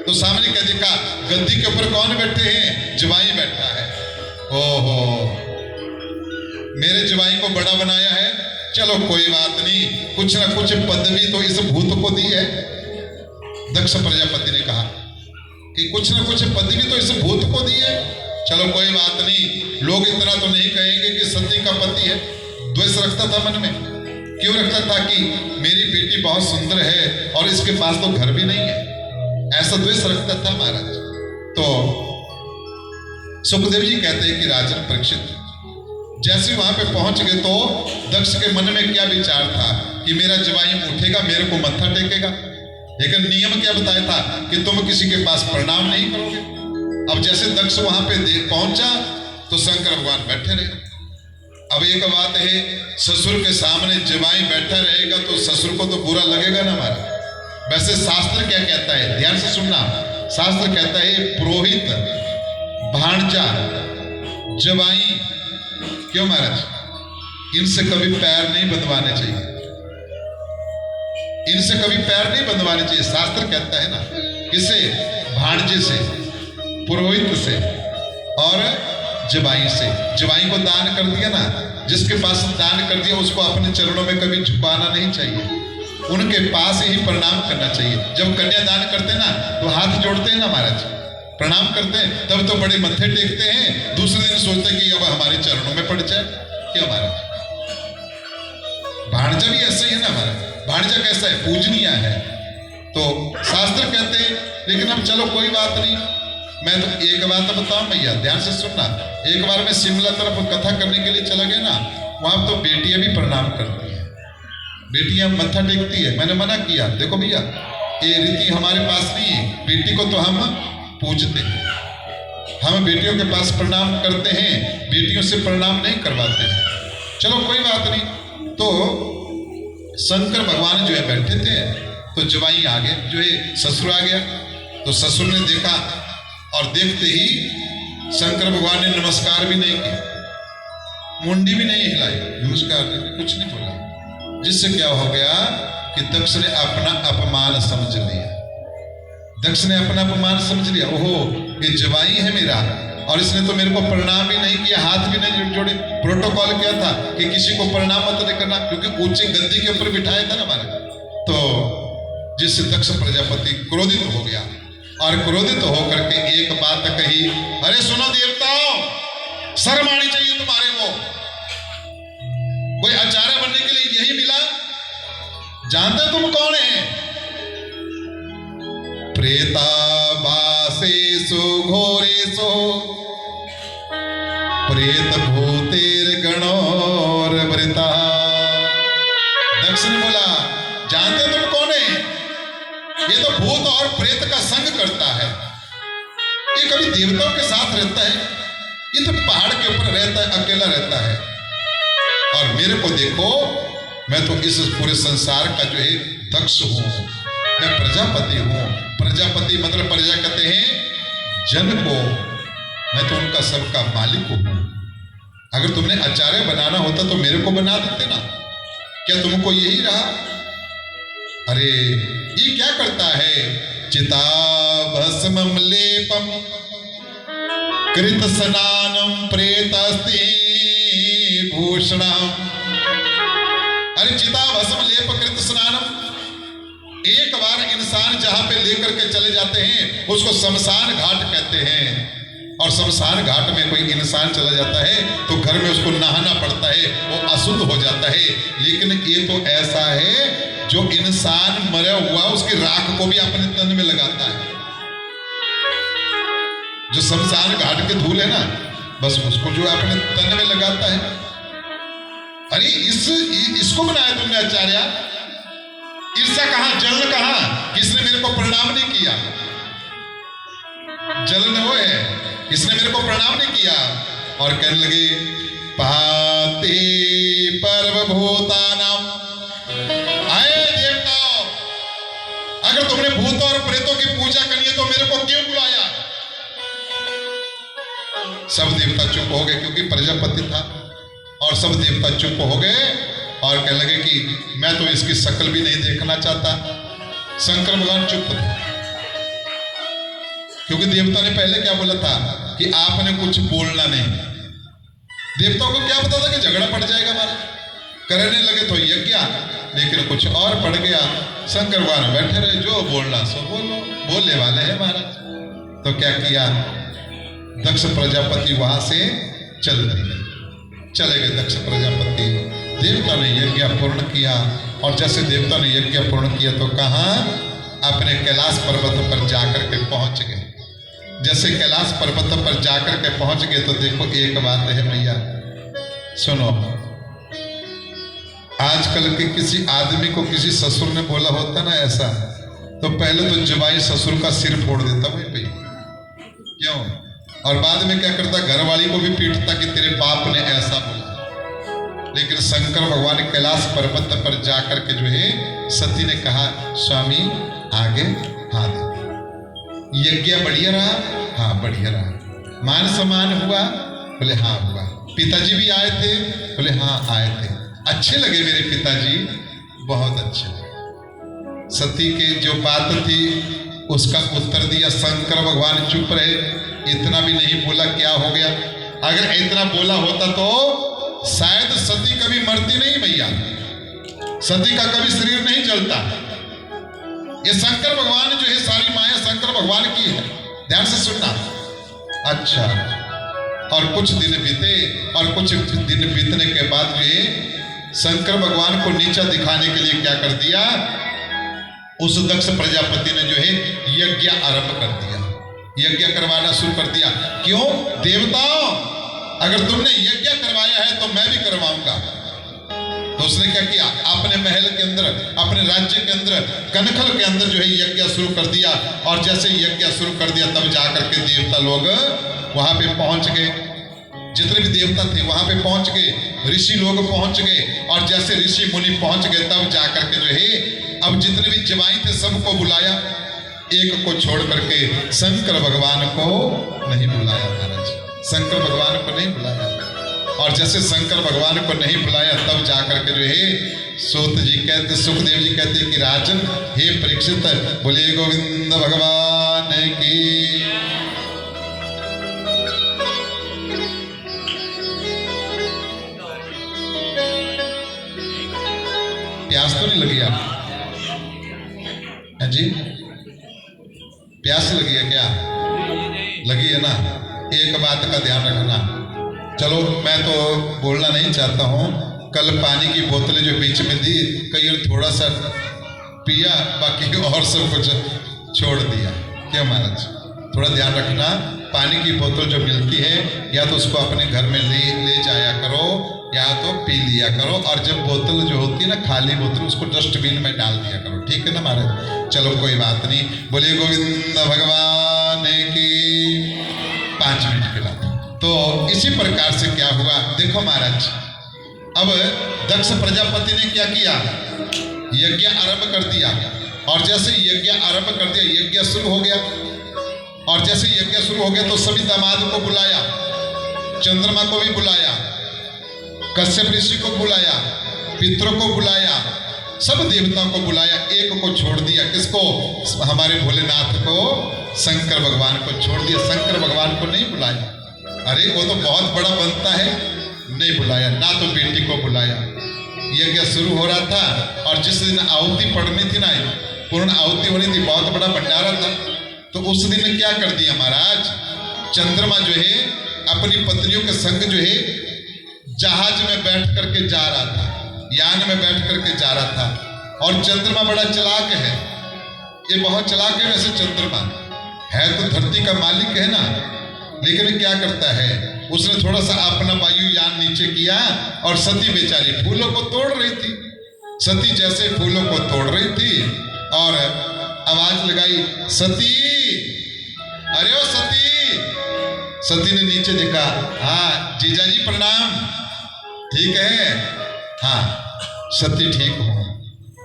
तो सामने क्या देखा? गद्दी के ऊपर कौन बैठे हैं? जवाई बैठा है। ओहो, मेरे जवाई को बड़ा बनाया है, चलो कोई बात नहीं, कुछ ना कुछ पदवी तो इस भूत को दी है। दक्ष प्रजापति ने कहा कि कुछ ना कुछ पदवी तो इस भूत को दी है, चलो कोई बात नहीं, लोग इतना तो नहीं कहेंगे कि सती का पति है। द्वेष रखता था मन में। क्यों रखता था? कि मेरी बेटी बहुत सुंदर है और इसके पास तो घर भी नहीं है, ऐसा द्वेष रखता था महाराज। तो सुखदेव जी कहते हैं कि राजन परीक्षित, जैसे वहां पे पहुंच गए तो दक्ष के मन में क्या विचार था कि मेरा जवाई उठेगा, मेरे को मत्था टेकेगा, लेकिन नियम क्या बताया था कि तुम किसी के पास प्रणाम नहीं करोगे। अब जैसे दक्ष वहां पे पहुंचा तो शंकर भगवान बैठे रहे। अब एक बात है, ससुर के सामने जवाई बैठा रहेगा तो ससुर को तो बुरा लगेगा ना हमारा। वैसे शास्त्र क्या कहता है, ध्यान से सुनना। शास्त्र कहता है पुरोहित, भांजा, जवाई, क्यों महाराज, इनसे कभी पैर नहीं बंधवाने चाहिए, इनसे कभी पैर नहीं बंधवाने चाहिए। शास्त्र कहता है ना, किसे? भांजे से, पुरोहित से और जवाई से। जवाई को दान कर दिया ना, जिसके पास दान कर दिया उसको अपने चरणों में कभी झुकाना नहीं चाहिए, उनके पास ही प्रणाम करना चाहिए। जब कन्या दान करते ना तो हाथ जोड़ते हैं ना महाराज, प्रणाम करते हैं, तब तो बड़े मत्थे टेकते हैं, दूसरे दिन सोचते हैं कि अब हमारे चरणों में पड़ जाए। क्या महाराज? भांजा भी ऐसे ही है ना महाराज। भांजा कैसा है? पूजनीय है। तो शास्त्र कहते हैं, लेकिन अब चलो कोई बात नहीं। मैं तो एक बात बताऊं भैया, ध्यान से सुनना। एक बार मैं शिमला तरफ कथा करने के लिए चला गया ना, वहां तो बेटियां भी प्रणाम करती हैं, बेटियां मत्था टेकती है। मैंने मना किया, देखो भैया ये रीति हमारे पास नहीं है, बेटी को तो हम पूजते हैं, हम बेटियों के पास प्रणाम करते हैं, बेटियों से प्रणाम नहीं करवाते हैं। चलो कोई बात नहीं। तो शंकर भगवान जो है बैठे थे, तो जवाई आ गए, जो है ससुर आ गया। तो ससुर ने देखा और देखते ही शंकर भगवान ने नमस्कार भी नहीं किया, मुंडी भी नहीं हिलाई, नमस्कार कुछ नहीं बोला। जिससे क्या हो गया कि दक्ष ने अपना अपमान समझ लिया। दक्ष ने अपना अपमान समझ लिया, ओहो ये जवाई है मेरा और इसने तो मेरे को प्रणाम भी नहीं किया, हाथ भी नहीं जोड़े। प्रोटोकॉल क्या था कि किसी को प्रणाम मत नहीं करना, क्योंकि ऊंचे गद्दी के ऊपर बिठाया था ना हमारे। तो जिससे दक्ष प्रजापति क्रोधित हो गया और क्रोधित होकर के एक बात कही, अरे सुनो देवताओं, शर्म आनी चाहिए तुम्हारे को, कोई आचार्य बनने के लिए यही मिला? जानते तुम कौन है? प्रेता बासेषु घोरेषु प्रेत भूतेर गणोर वृता। दक्ष ने बोला, जानते तुम कौन है? ये तो भूत और प्रेत का संग करता है, ये कभी देवताओं के साथ रहता है, ये तो पहाड़ के ऊपर रहता है, अकेला रहता है। और मेरे को देखो, मैं तो इस पूरे संसार का जो है दक्ष हूं, मैं प्रजापति हूं। प्रजापति मतलब प्रजा कहते हैं जन को, मैं तो उनका सबका मालिक हूं। अगर तुमने आचार्य बनाना होता तो मेरे को बना देते ना, क्या तुमको यही रहा? अरे ये क्या करता है? चिता भस्मम लेपम कृत स्नानम प्रेतस्ते भूषणम। अरे चिता भस्म लेप कृत स्नानम, एक बार इंसान जहां पे लेकर के चले जाते हैं उसको शमशान घाट कहते हैं। और शमशान घाट में कोई इंसान चला जाता है तो घर में उसको नहाना पड़ता है, वो अशुद्ध हो जाता है। लेकिन ये तो ऐसा है जो इंसान मरा हुआ उसकी राख को भी अपने तन में लगाता है। जो शमशान घाट के धूल है ना, बस उसको जो अपने तन में लगाता है। अरे इसको बनाया तुमने आचार्य? ईर्ष्या कहां, जलन कहां? किसने मेरे को प्रणाम नहीं किया? जलन वो है, इसने मेरे को प्रणाम नहीं किया। और कहने लगे, पाते पर्व भूतानाम। आए देवताओं, अगर तुमने भूतों और प्रेतों की पूजा करनी है तो मेरे को क्यों बुलाया? सब देवता चुप हो गए, क्योंकि प्रजापति था और सब देवता चुप हो गए और कहने लगे कि मैं तो इसकी शक्ल भी नहीं देखना चाहता। शंकर भगवान चुप थे, क्योंकि देवता ने पहले क्या बोला था कि आपने कुछ बोलना नहीं। देवताओं को क्या पता था कि झगड़ा पड़ जाएगा हमारा। करने लगे तो यज्ञ, लेकिन कुछ और पड़ गया। शंकर भगवान बैठे रहे, जो बोलना सो बोलो, बोलने वाले हैं महाराज। तो क्या किया, दक्ष प्रजापति वहां से चले गए। दक्ष प्रजापति, देवता ने यज्ञ पूर्ण किया, और जैसे देवता ने यज्ञ पूर्ण किया तो कहाँ, अपने कैलाश पर्वत पर जाकर के पहुंच गए। जैसे कैलाश पर्वत पर जाकर के पहुंच गए तो देखो एक बात है भैया, सुनो, आजकल के किसी आदमी को किसी ससुर ने बोला होता ना ऐसा, तो पहले तो जवाई ससुर का सिर फोड़ देता भाई, क्यों, और बाद में क्या करता, घरवाली को भी पीटता कि तेरे बाप ने ऐसा बोला। लेकिन शंकर भगवान कैलाश पर्वत पर जाकर के जो है सती ने कहा, स्वामी आगे हाथ, यज्ञ बढ़िया रहा, हाँ बढ़िया रहा, मान सम्मान हुआ, बोले हाँ हुआ, पिताजी भी आए थे, बोले हाँ आए थे, अच्छे लगे मेरे पिताजी, बहुत अच्छे लगे। सती के जो बात थी उसका उत्तर दिया। शंकर भगवान चुप रहे, इतना भी नहीं बोला, क्या हो गया, अगर इतना बोला होता तो शायद सती कभी मरती नहीं भैया, सती का कभी शरीर नहीं जलता। ये शंकर भगवान जो है, सारी माया शंकर भगवान की है, ध्यान से सुनना। अच्छा, और कुछ दिन बीते, और कुछ दिन बीतने के बाद जो है शंकर भगवान को नीचा दिखाने के लिए क्या कर दिया, उस दक्ष प्रजापति ने जो है यज्ञ आरंभ कर दिया, यज्ञ करवाना शुरू कर दिया। क्यों, देवताओं अगर तुमने यज्ञ करवाया है तो मैं भी करवाऊंगा। तो उसने क्या किया, अपने महल के अंदर, अपने राज्य के अंदर, कनखल के अंदर जो है यज्ञ शुरू कर दिया। और जैसे यज्ञ शुरू कर दिया तब जाकर के देवता लोग वहां पे पहुंच गए, जितने भी देवता थे वहां पे पहुंच गए, ऋषि लोग पहुंच गए, और जैसे ऋषि मुनि पहुंच गए तब जाकर के जो है अब जितने भी जवाई थे सबको बुलाया, एक को छोड़ करके शंकर भगवान को नहीं बुलाया महाराज, शंकर भगवान को नहीं बुलाया। और जैसे शंकर भगवान को नहीं बुलाया तब जाकर के जो है सूत जी कहते, सुखदेव जी कहते कि राजन, हे परीक्षित, बोले गोविंद भगवान की। प्यास तो नहीं लगी आपको? जी, प्यास लगी है क्या? लगी है ना? एक बात का ध्यान रखना। चलो मैं तो बोलना नहीं चाहता हूँ, कल पानी की बोतलें जो बीच में दी, कई थोड़ा सा पिया, बाकी और सब कुछ छोड़ दिया। क्या महाराज, थोड़ा ध्यान रखना, पानी की बोतल जो मिलती है या तो उसको अपने घर में ले जाया करो, या तो पी लिया करो, और जब बोतल जो होती है ना खाली बोतल, उसको डस्टबिन में डाल दिया करो, ठीक है ना महाराज? चलो कोई बात नहीं, बोलिए गोविंद भगवान की। 5 मिनट के बाद तो इसी प्रकार से क्या हुआ, देखो महाराज, अब दक्ष प्रजापति ने क्या किया, यज्ञ आरंभ कर दिया। और जैसे यज्ञ आरंभ कर दिया, यज्ञ शुरू हो गया, और जैसे यज्ञ शुरू हो गया तो सभी दामाद को बुलाया, चंद्रमा को भी बुलाया, कश्यप ऋषि को बुलाया, पितरों को बुलाया, सब देवताओं को बुलाया, एक को छोड़ दिया। किसको? हमारे भोलेनाथ को, शंकर भगवान को छोड़ दिया, शंकर भगवान को नहीं बुलाया। अरे वो तो बहुत बड़ा बनता है, नहीं बुलाया, ना तो बेटी को बुलाया। यज्ञ शुरू हो रहा था, और जिस दिन आहुति पड़नी थी ना, पूर्ण आहुति होनी थी, बहुत बड़ा भंडारा था, तो उस दिन क्या कर दिया महाराज, चंद्रमा जो है अपनी पत्नियों के संग जो है जहाज में बैठ करके जा रहा था, यान में बैठ करके जा रहा था। और चंद्रमा बड़ा चालाक है, ये बहुत चालाक है। वैसे चंद्रमा है तो धरती का मालिक है ना, लेकिन क्या करता है, उसने थोड़ा सा अपना वायुयान नीचे किया, और सती बेचारी फूलों को तोड़ रही थी। सती जैसे फूलों को तोड़ रही थी और आवाज लगाई, सती, अरे ओ सती। सती ने नीचे देखा, हाँ जीजा जी प्रणाम, ठीक है? हाँ सती ठीक हो,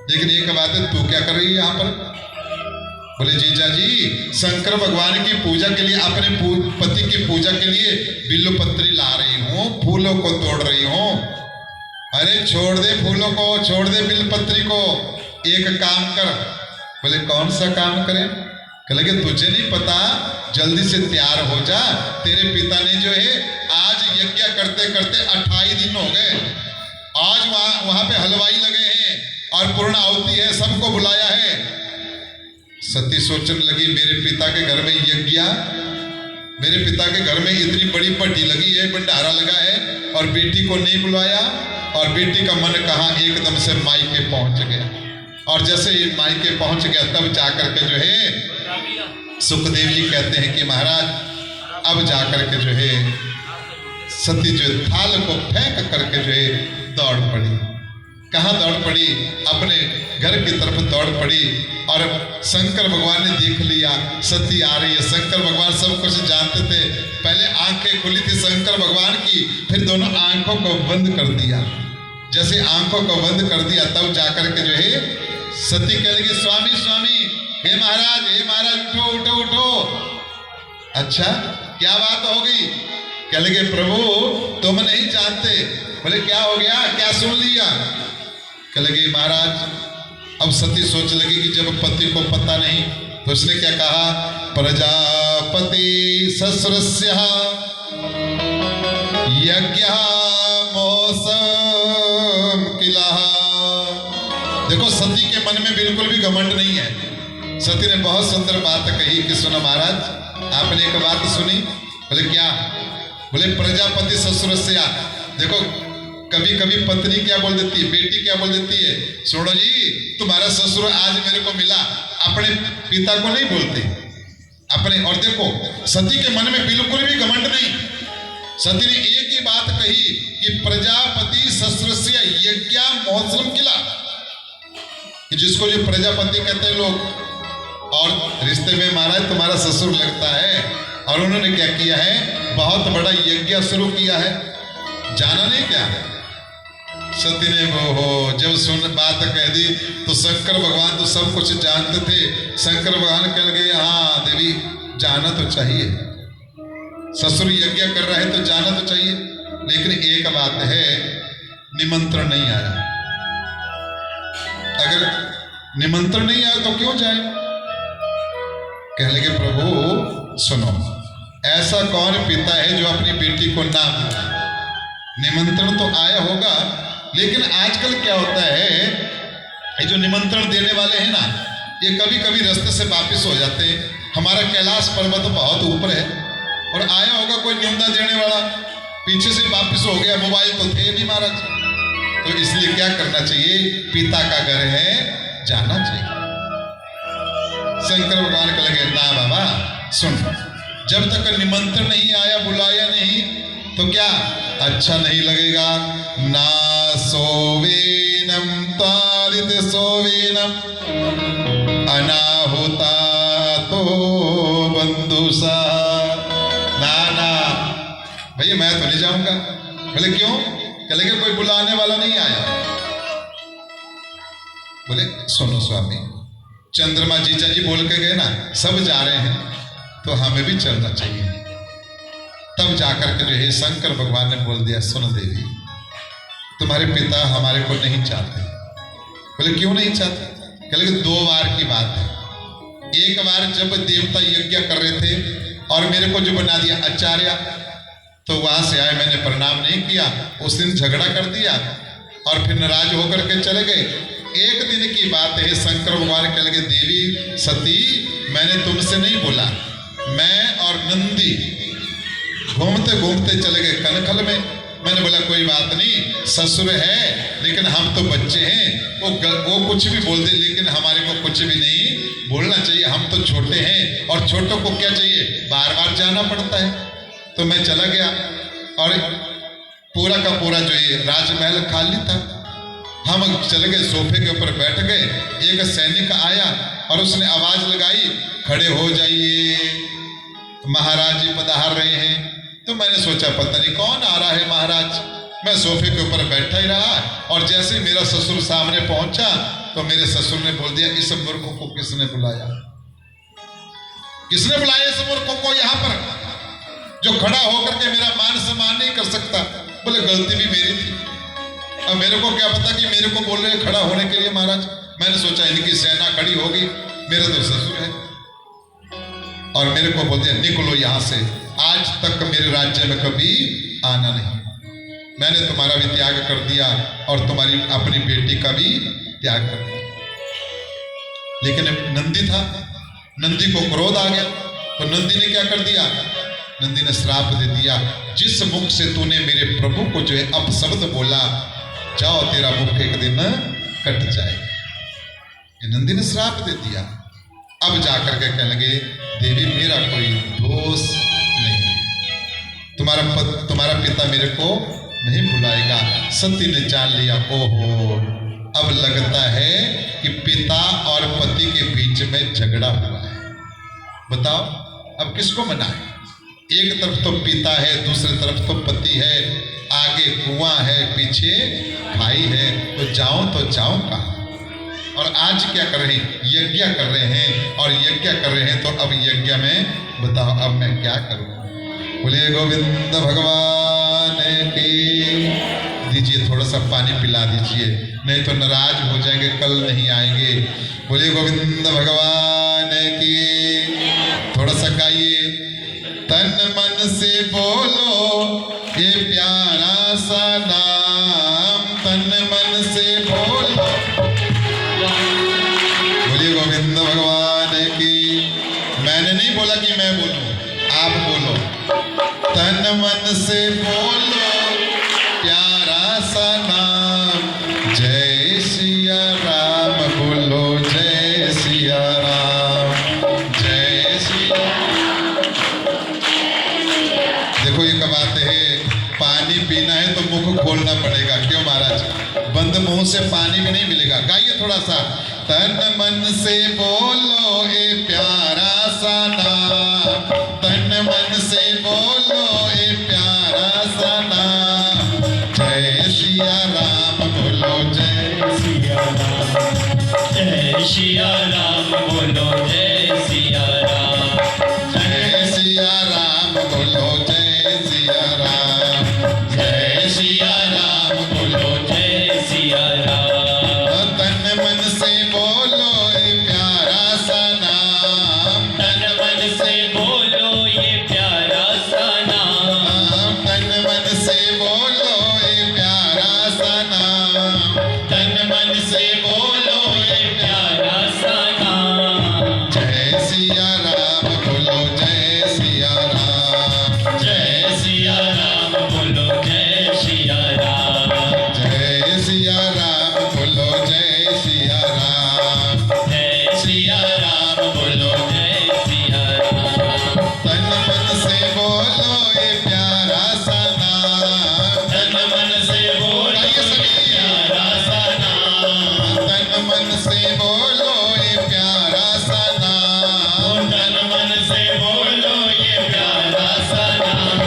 लेकिन एक बात है, तू क्या कर रही है यहाँ पर? बोले जीजा जी, शंकर भगवान की पूजा के लिए, अपने पति की पूजा के लिए बिल्वपत्री ला रही हूँ, फूलों को तोड़ रही हूँ। अरे छोड़ दे फूलों को, छोड़ दे बिल्वपत्री को, एक काम कर। बोले कौन सा काम करें? कहले कि तुझे नहीं पता, जल्दी से तैयार हो जा। तेरे पिता ने जो है आज यज्ञ करते करते 28 दिन हो गए। आज वहां पे हलवाई लगे हैं और पूर्ण आहुति है, सबको बुलाया है। सती सोचने लगी, मेरे पिता के घर में यज्ञ, मेरे पिता के घर में इतनी बड़ी पट्टी लगी है, भंडारा लगा है, और बेटी को नहीं बुलाया। और बेटी का मन कहाँ, एकदम से मायके पहुंच गया। और जैसे ही मायके पहुंच गया, तब जाकर के जो है सुखदेव जी कहते हैं कि महाराज अब जाकर के जो है सती जो थाल को फेंक करके जो है दौड़ पड़ी। कहाँ दौड़ पड़ी? अपने घर की तरफ दौड़ पड़ी। और शंकर भगवान ने देख लिया सती आ रही है। शंकर भगवान सब कुछ जानते थे। पहले आंखें खुली थी शंकर भगवान की, फिर दोनों आंखों को बंद कर दिया। जैसे आंखों को बंद कर दिया, तब जाकर के जो है सती कह लगी, स्वामी स्वामी, हे महाराज उठो उठो उठो। अच्छा क्या बात हो गई? कह लगे प्रभु तुम नहीं जानते। बोले क्या हो गया, क्या सुन लिया? कह लगे महाराज, अब सती सोच लगी कि जब पति को पता नहीं, तो उसने क्या कहा, प्रजापति ससुरस्य यज्ञ मौसम किला। देखो सती के मन में बिल्कुल भी घमंड नहीं है। सती ने बहुत सुंदर बात कही कि सुनो महाराज, आपने एक बात सुनी? बोले क्या? बोले प्रजापति ससुरस्य। देखो कभी कभी पत्नी क्या बोल देती है, बेटी क्या बोल देती है, सुनो जी तुम्हारा ससुर आज मेरे को मिला। अपने पिता को नहीं बोलते अपने। और देखो सती के मन में बिल्कुल भी घमंड नहीं। सती ने एक ही बात कही कि प्रजापति ससुरस्य यज्ञ महोत्सव किला, जिसको जो प्रजापति कहते हैं लोग। और रिश्ते में महाराज तुम्हारा ससुर लगता है। और उन्होंने क्या किया है, बहुत बड़ा यज्ञ शुरू किया है, जाना नहीं क्या? सती ने वो जब सुन बात कह दी, तो शंकर भगवान तो सब कुछ जानते थे। शंकर भगवान कह गए, हाँ देवी जाना तो चाहिए, ससुर यज्ञ कर रहा है तो जाना तो चाहिए, लेकिन एक बात है, निमंत्रण नहीं आया। अगर निमंत्रण नहीं आया तो क्यों जाए? कह लगे प्रभु सुनो, ऐसा कौन पिता है जो अपनी बेटी को ना बुलाए? निमंत्रण तो आया होगा, लेकिन आजकल क्या होता है, ये जो निमंत्रण देने वाले हैं ना, ये कभी कभी रास्ते से वापस हो जाते हैं। हमारा कैलाश पर्वत बहुत ऊपर है, और आया होगा कोई न्योता देने वाला, पीछे से वापस हो गया, मोबाइल तो थे नहीं महाराज। तो इसलिए क्या करना चाहिए, पिता का घर है, जाना चाहिए। शंकर भगवान को लगे, ना बाबा सुन, जब तक निमंत्रण नहीं आया, बुलाया नहीं, तो क्या अच्छा नहीं लगेगा। ना सोवेनम तारित सोवेनम अनाहुता तो बंधुसा। ना भैया मैं तो नहीं जाऊंगा। बोले क्यों? कहले कि कोई बुलाने वाला नहीं आया। बोले सुनो स्वामी, चंद्रमा जीजा जी बोल के गए ना, सब जा रहे हैं तो हमें भी चलना चाहिए। तब जाकर के जो है शंकर भगवान ने बोल दिया, सुनो देवी तुम्हारे पिता हमारे को नहीं चाहते। बोले क्यों नहीं चाहते? कहले कि 2 बार की बात है। एक बार जब देवता यज्ञ कर रहे थे और मेरे को जो बना दिया आचार्य, तो वहां से आए, मैंने प्रणाम नहीं किया, उस दिन झगड़ा कर दिया और फिर नाराज होकर के चले गए। एक दिन की बात है, शंकर भगवान कह लगे, देवी सती मैंने तुमसे नहीं बोला, मैं और नंदी घूमते घूमते चले गए कनखल में। मैंने बोला कोई बात नहीं, ससुर है लेकिन हम तो बच्चे हैं, वो कुछ भी बोल दे, लेकिन हमारे को कुछ भी नहीं बोलना चाहिए, हम तो छोटे हैं। और छोटों को क्या चाहिए, बार बार जाना पड़ता है। तो मैं चला गया और पूरा का पूरा जो ये राजमहल खाली था। हम चले गए, सोफे के ऊपर बैठ गए। एक सैनिक आया और उसने आवाज लगाई, खड़े हो जाइए, महाराज जी पधार रहे हैं। तो मैंने सोचा पता नहीं कौन आ रहा है महाराज। मैं सोफे के ऊपर बैठा ही रहा, और जैसे मेरा ससुर सामने पहुंचा तो मेरे ससुर ने बोल दिया, इस मूर्ख को किसने बुलाया? किसने बुलाया इस मूर्खों को यहाँ पर, जो खड़ा होकर के मेरा मान सम्मान नहीं कर सकता? बोले गलती भी मेरी थी। अब मेरे को क्या पता कि मेरे को बोल रहे खड़ा होने के लिए महाराज। मैंने सोचा इनकी सेना खड़ी होगी, मेरे तो ससुर है, और मेरे को बोल दिया निकलो यहां से, आज तक मेरे राज्य में कभी आना नहीं। मैंने तुम्हारा भी त्याग कर दिया और तुम्हारी अपनी बेटी का भी त्याग कर दिया। लेकिन नंदी था, नंदी को क्रोध आ गया, तो नंदी ने क्या कर दिया? नंदी ने श्राप दे दिया, जिस मुख से तूने मेरे प्रभु को जो है अपशब्द बोला, जाओ तेरा मुख एक दिन कट जाएगा। ये नंदी ने श्राप दे दिया। अब जाकर के कहने लगे देवी मेरा कोई दोष नहीं, तुम्हारा पिता मेरे को नहीं बुलाएगा। सती ने जान लिया, ओहो अब लगता है कि पिता और पति के बीच में झगड़ा हुआ है। बताओ अब किसको मनाए? एक तरफ तो पिता है, दूसरी तरफ तो पति है, आगे कुआं है, पीछे खाई है, तो जाऊं कहाँ? और आज क्या कर रहे हैं? यज्ञ कर रहे हैं, और यज्ञ कर रहे हैं तो अब यज्ञ में बताओ अब मैं क्या करूं? बोले गोविंद भगवान की। दीजिए थोड़ा सा पानी पिला दीजिए, नहीं तो नाराज हो जाएंगे, कल नहीं आएंगे। बोले गोविंद भगवान की। थोड़ा सा गाइए, तन मन से बोलो ये प्यारा सा नाम, तन मन से बोलो। बोलिए गोविंद भगवान की। मैंने नहीं बोला कि मैं बोलूं, आप बोलो। तन मन से बोलो प्यारा सा नाम, जय सिया राम बोलो, जय सिया राम, जय सिया। देखो ये कब आते हैं, पानी पीना है तो मुख खोलना पड़ेगा। क्यों महाराज? बंद मुंह से पानी भी नहीं मिलेगा। गाइए थोड़ा सा, तन मन से बोलो ए प्यारा सा नाम, तन मन से बोलो ए प्यारा सा नाम, जय सिया राम बोलो, जय सिया राम, जय सिया राम बोलो, जय सिया राम, जय सिया राम बोलो, जय सिया राम, जय सिया राम बोलो, जय सिया राम। तन मन से बोलो ए प्यारा सा नाम, तन मन से बोलो ये प्यारा सा नाम, तन मन से बोलो ए प्यारा सा नाम, तन मन से बोलो ये प्यारा सा नाम, जय सिया राम बोलो, जय सिया राम, जय सिया राम बोलो, जय सिया राम, जय सिया राम बोलो, जय सिया राम, जय सिया राम बोलो, जय सिया राम। तन मन से बोलो ए प्यारा सा नाम, तन मन से बोलो ये प्यारा सा नाम, तन मन से बोलो ए प्यारा सा नाम, तन मन से बोलो ये प्यारा सा नाम,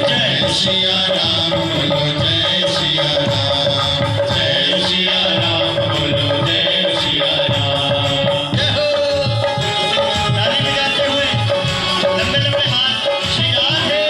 जय सिया राम बोलो, जय सिया राम, जय सिया राम बोलो, जय सिया राम। जय हो। ताली बजाते हुए लंबे लंबे हाथ, श्री राधे।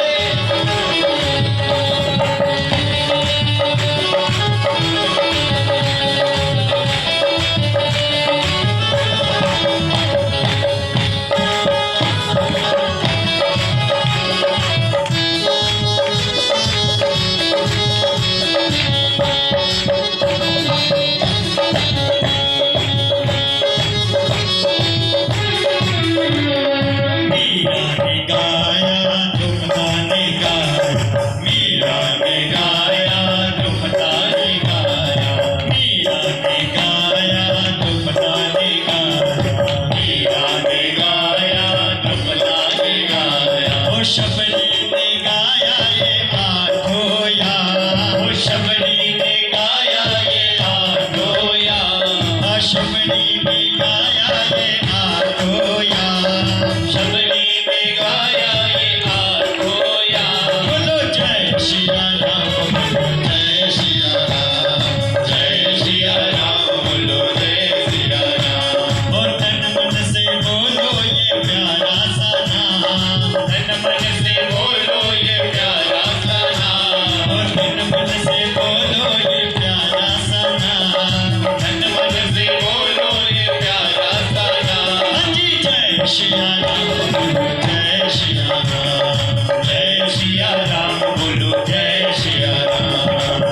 सिया राम बोलो जय सिया राम। जय सिया राम बोलो जय सिया राम।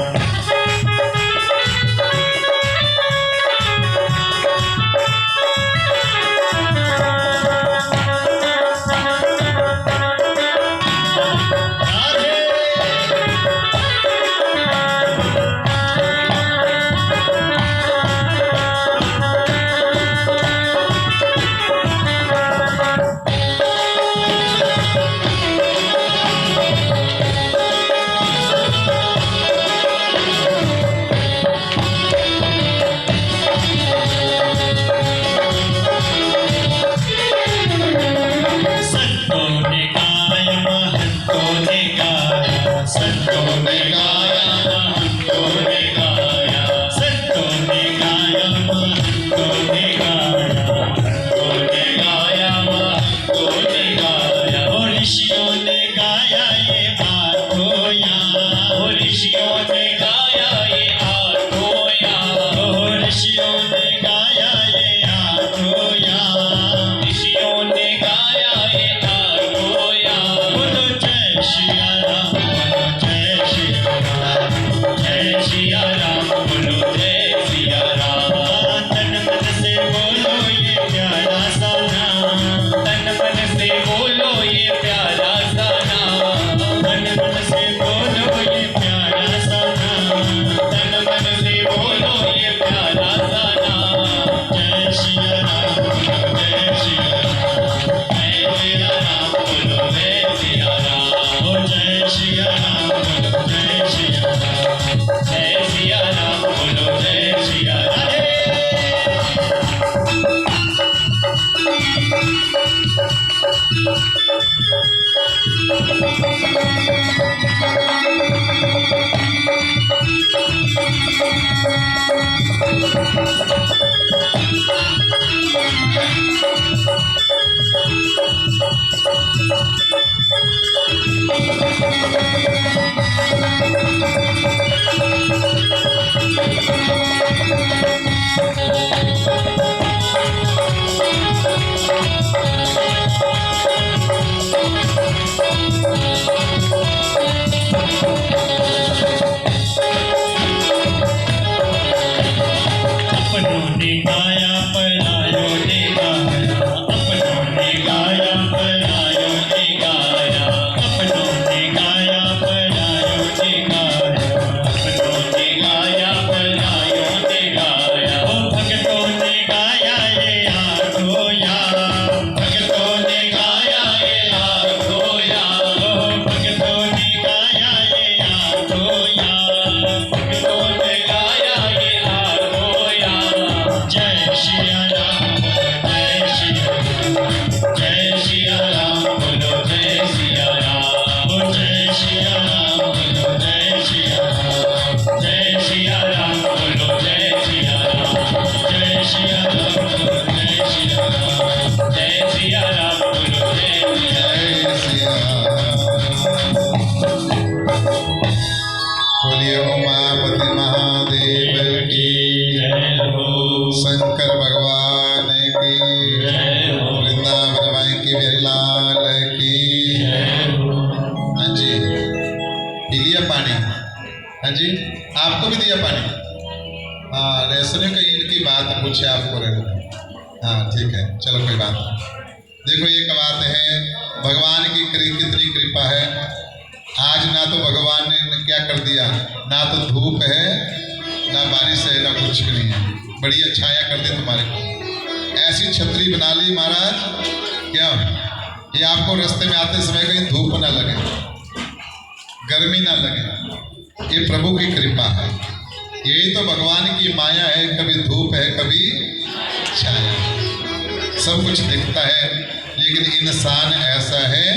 संतों ने गाया महंतों ने गाया, संतों ने गाया महंतों ने गाया, संतों ने गाया महंतों ने गाया, संतों ने गाया महंतों ने गाया। और ऋषियों ने गाया ये आठों याम, और ऋषियों ने गाया ये आठों याम, और ऋषियों ने गाया ये आठों याम, ऋषियों ने गाया ये आठों याम। बोलो जय सिया राम बोलो जय सिया राम। जय सिया राम बोलो जय सिया राम। तन मन से बोलो ये प्यारा सा नाम, तन मन से बोलो ये प्यारा सा नाम, तन मन से बोलो ये प्यारा सा नाम, तन मन से बोलो ये प्यारा सा नाम। जय सिया राम बोलो जय सिया राम। जय सिया राम बोलो जय सिया राम। ओ जय सिया राम बोलो जय सिया राम। जय सिया राम बोलो जय सिया राधे। अपनों ने गाया परायों ने गाया, अपनों ने गाया परायों ने गाया, अपनों ने गाया परायों ने गाया, अपनों ने गाया परायों ने गाया। ओ भक्तों ने गाया ये आठों याम, भक्तों ने गाया ये आठों याम, ओ भक्तों ने गाया ये आठों याम, भक्तों ने गाया ये आठों याम। जय सिया राम बोलो जय सिया राम। जय सिया राम बोलो जय सिया राम। ओ जय सिया राम बोलो जय सिया राम। जय सिया राम बोलो जय सिया राम। जय सिया राम बोलो जय सिया राम। जय सिया राम बोलो जय सिया जय सिया बोलिए उमापति महादेव की, जय हो शंकर भगवान की, जय हो वृंदावन माई की बिरलाल की। जय हो। हाँ जी, पी लिया पानी? हाँ जी, आपको भी दिया पानी? हाँ, रेशने का इनकी बात पूछे आपको रहना। हाँ ठीक है, चलो कोई बात नहीं। देखो एक बात है, भगवान की कितनी कृपा है। आज ना तो भगवान ने क्या कर दिया, ना तो धूप है ना बारिश है ना कुछ भी नहीं है, बढ़िया छाया कर दी तुम्हारे को। ऐसी छतरी बना ली महाराज, क्या ये आपको रास्ते में आते समय कहीं धूप ना लगे, गर्मी ना लगे। ये प्रभु की कृपा है, यही तो भगवान की माया है। कभी धूप है कभी छाया, सब कुछ दिखता है, लेकिन इंसान ऐसा है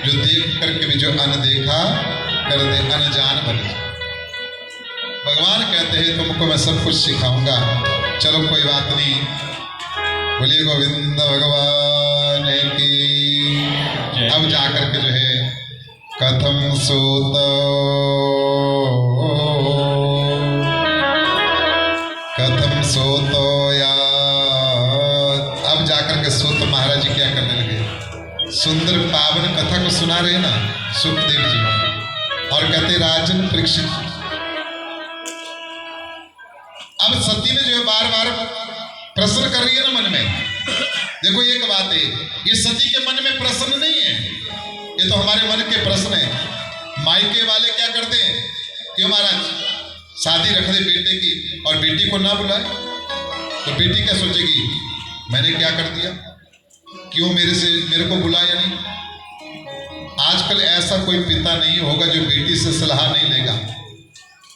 जो देख करके भी जो अनदेखा कर दे, अनजान बन जाए। भगवान कहते हैं तुमको मैं सब कुछ सिखाऊंगा, चलो कोई बात नहीं। बोलिए गोविंद भगवान की। अब जाकर के जो है कथम सूत कथम सोतो या, अब जाकर के सूत महाराज जी क्या करने लगे, सुंदर पावन कथा को सुना रहे ना सुखदेव जी, और कहते राजन परीक्षित। अब सती ने जो है बार बार प्रश्न कर रही है ना मन में। देखो एक बात है, ये सती के मन में प्रश्न नहीं है, ये तो हमारे मन के प्रश्न है। मायके वाले क्या करते हैं, क्यों महाराज शादी रख दे बेटे की और बेटी को ना बुलाए, तो बेटी क्या सोचेगी, मैंने क्या कर दिया, क्यों मेरे को बुलाया नहीं। आजकल ऐसा कोई पिता नहीं होगा जो बेटी से सलाह नहीं लेगा।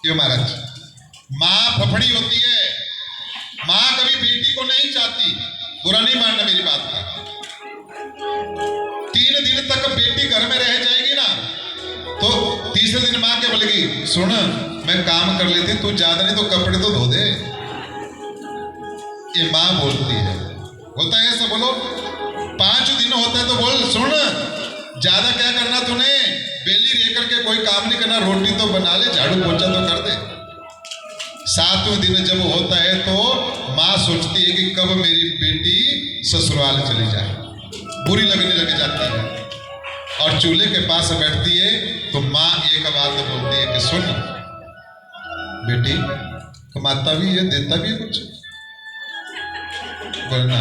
क्यों महाराज, माँ फफड़ी होती है, माँ कभी बेटी को नहीं चाहती, बुरा नहीं मानना मेरी बात का। 3 दिन तक बेटी घर में रह जाएगी ना, तो तीसरे दिन माँ क्या बोलेगी, सुन मैं काम कर लेती, तू ज्यादा नहीं तो कपड़े तो धो दे। ये माँ बोलती है, होता है ऐसा, बोलो 5 दिन होता है तो बोल, सुन ज्यादा क्या करना तूने, बेली रह करके कोई काम नहीं करना, रोटी तो बना ले, झाड़ू पोछा तो कर दे। 7वें दिन जब होता है तो माँ सोचती है कि कब मेरी बेटी ससुराल चली जाए, बुरी लगने लग जाती है, और चूल्हे के पास बैठती है तो माँ एक बात बोलती है कि सुन बेटी, कमाता भी है, देता भी है कुछ, बोलना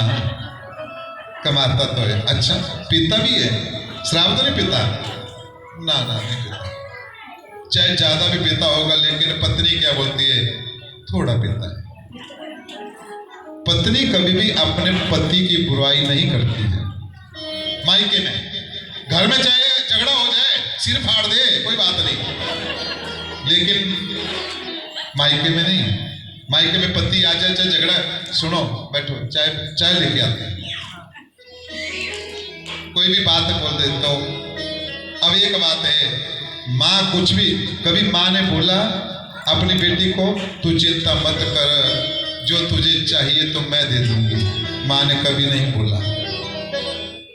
कमाता तो है, अच्छा पीता भी है, शराब तो नहीं पीता, ना नहीं पीता, चाहे ज्यादा भी पीता होगा, लेकिन पत्नी क्या बोलती है, थोड़ा पीता है। पत्नी कभी भी अपने पति की बुराई नहीं करती है। मायके में, घर में चाहे झगड़ा हो जाए, सिर फाड़ दे, कोई बात नहीं, लेकिन मायके में नहीं। मायके में पति आ जाए, चाहे झगड़ा, सुनो बैठो चाय लेके आते हैं, कोई भी बात बोल दे तो। अब एक बात है, माँ कुछ भी, कभी माँ ने बोला अपनी बेटी को, तू चिंता मत कर, जो तुझे चाहिए तो मैं दे दूंगी, माँ ने कभी नहीं बोला।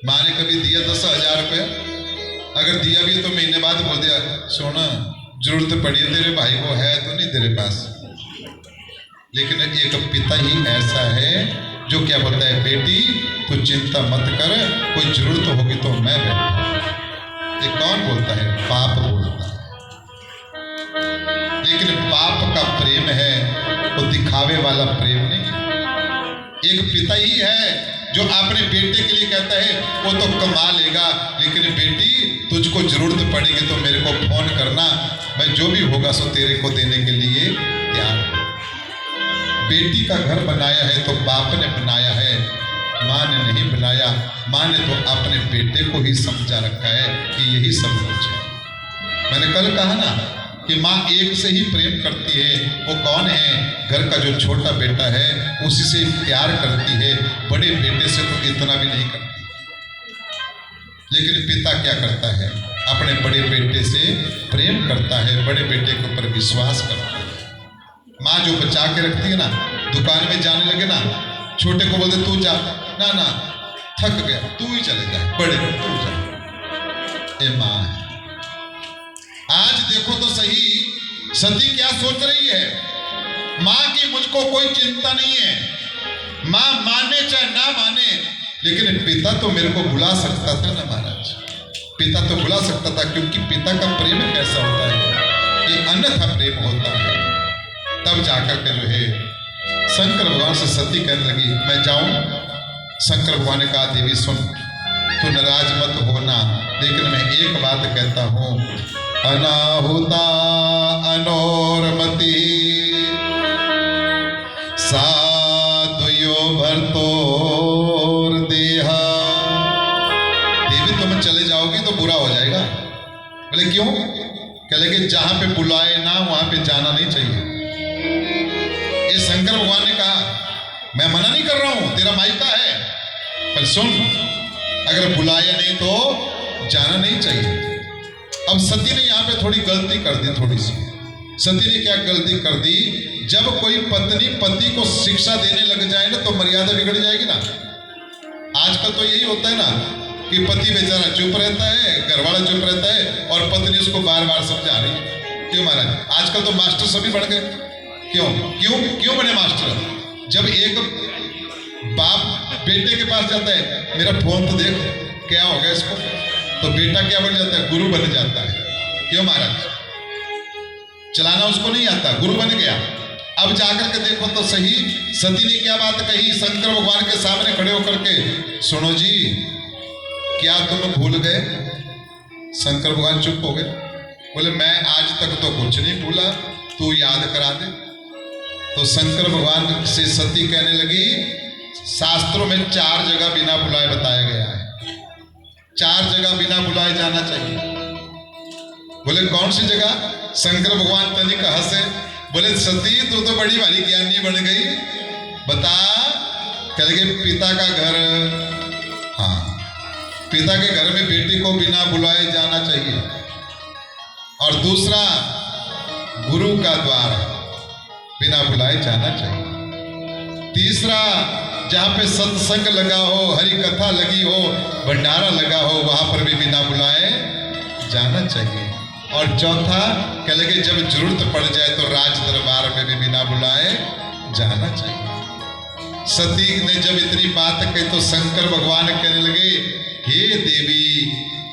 माँ ने कभी दिया 10,000 रुपये, अगर दिया भी तो महीने बाद बोल दिया, सोना जरूरत पड़ी है तेरे भाई को, है तो नहीं तेरे पास। लेकिन एक पिता ही ऐसा है जो क्या बोलता है, बेटी तू चिंता मत कर, कोई जरूरत होगी तो मैं बैठा। ये कौन बोलता है, बाप बोलता है। लेकिन बाप का प्रेम है वो दिखावे वाला प्रेम नहीं है। एक पिता ही है जो अपने बेटे के लिए कहता है, वो तो कमा लेगा, लेकिन बेटी तुझको जरूरत पड़ेगी तो मेरे को फोन करना, मैं जो भी होगा सो तेरे को देने के लिए तैयार हूं। बेटी का घर बनाया है तो बाप ने बनाया है, माँ ने नहीं बनाया। माँ ने तो अपने बेटे को ही समझा रखा है कि यही सब कुछ है। मैंने कल कहा ना कि माँ एक से ही प्रेम करती है, वो कौन है, घर का जो छोटा बेटा है उसी से प्यार करती है, बड़े बेटे से तो इतना भी नहीं करती। लेकिन पिता क्या करता है, अपने बड़े बेटे से प्रेम करता है, बड़े बेटे के ऊपर विश्वास करता है। माँ जो बचा के रखती है ना, दुकान में जाने लगे ना, छोटे को बोलते तू जा, ना थक गया तू ही चले जा, बड़े को तू जा। ये माँ है। आज देखो तो सही, सती क्या सोच रही है, माँ की मुझको कोई चिंता नहीं है, माँ माने चाहे ना माने, लेकिन पिता तो मेरे को बुला सकता था ना महाराज, पिता तो बुला सकता था, क्योंकि पिता का प्रेम कैसा होता है, ये अन्यथा प्रेम होता है। तब जाकर के जो है शंकर भगवान से सती कहने लगी, मैं जाऊं। शंकर भगवान ने कहा, देवी सुन, तू नाराज मत होना, लेकिन मैं एक बात कहता हूं, अनाहुता अनोरमति साधुयो भरतोर देहा। देवी तुम चले जाओगी तो बुरा हो जाएगा। बोले क्यों? कह लगे जहां पे बुलाए ना वहां पे जाना नहीं चाहिए। ये शंकर भगवान ने कहा, मैं मना नहीं कर रहा हूं, तेरा मायका है, पर सुन, अगर बुलाया नहीं तो जाना नहीं चाहिए। अब सती ने यहाँ पे थोड़ी गलती कर दी, थोड़ी सी। सती ने क्या गलती कर दी, जब कोई पत्नी पति को शिक्षा देने लग जाए ना तो मर्यादा बिगड़ जाएगी ना। आजकल तो यही होता है ना कि पति बेचारा चुप रहता है, घरवाला चुप रहता है, और पत्नी उसको बार बार समझा रही है। क्यों महाराज? आजकल तो मास्टर सभी बढ़ गए। क्यों बने मास्टर? जब एक बाप बेटे के पास जाता है, मेरा फोन तो देख, क्या हो गया इसको? तो बेटा क्या बन जाता है? गुरु बन जाता है। क्यों महाराज? चलाना उसको नहीं आता, गुरु बन गया। अब जाकर के देखो तो सही, सती ने क्या बात कही शंकर भगवान के सामने खड़े होकर के, सुनो जी क्या तुम भूल गए? शंकर भगवान चुप हो गए, बोले मैं आज तक तो कुछ नहीं भूला, तू याद करा दे। तो शंकर भगवान से सती कहने लगी, शास्त्रों में 4 जगह बिना बुलाए बताया गया है, 4 जगह बिना बुलाए जाना चाहिए। बोले कौन सी जगह? शंकर भगवान तनिक हंसे, बोले सती तू तो बड़ी भारी ज्ञानी बन गई, बता। कह लगे पिता का घर, हाँ पिता के घर में बेटी को बिना बुलाए जाना चाहिए। और दूसरा गुरु का द्वार बिना बुलाए जाना चाहिए। तीसरा जहां पे सत्संग लगा हो, हरि कथा लगी हो, भंडारा लगा हो, वहां पर भी बिना बुलाए जाना चाहिए। और चौथा कह लगे जब जरूरत पड़ जाए तो राज दरबार में भी बिना बुलाए जाना चाहिए। सती ने जब इतनी बात कही तो शंकर भगवान कहने लगे, हे देवी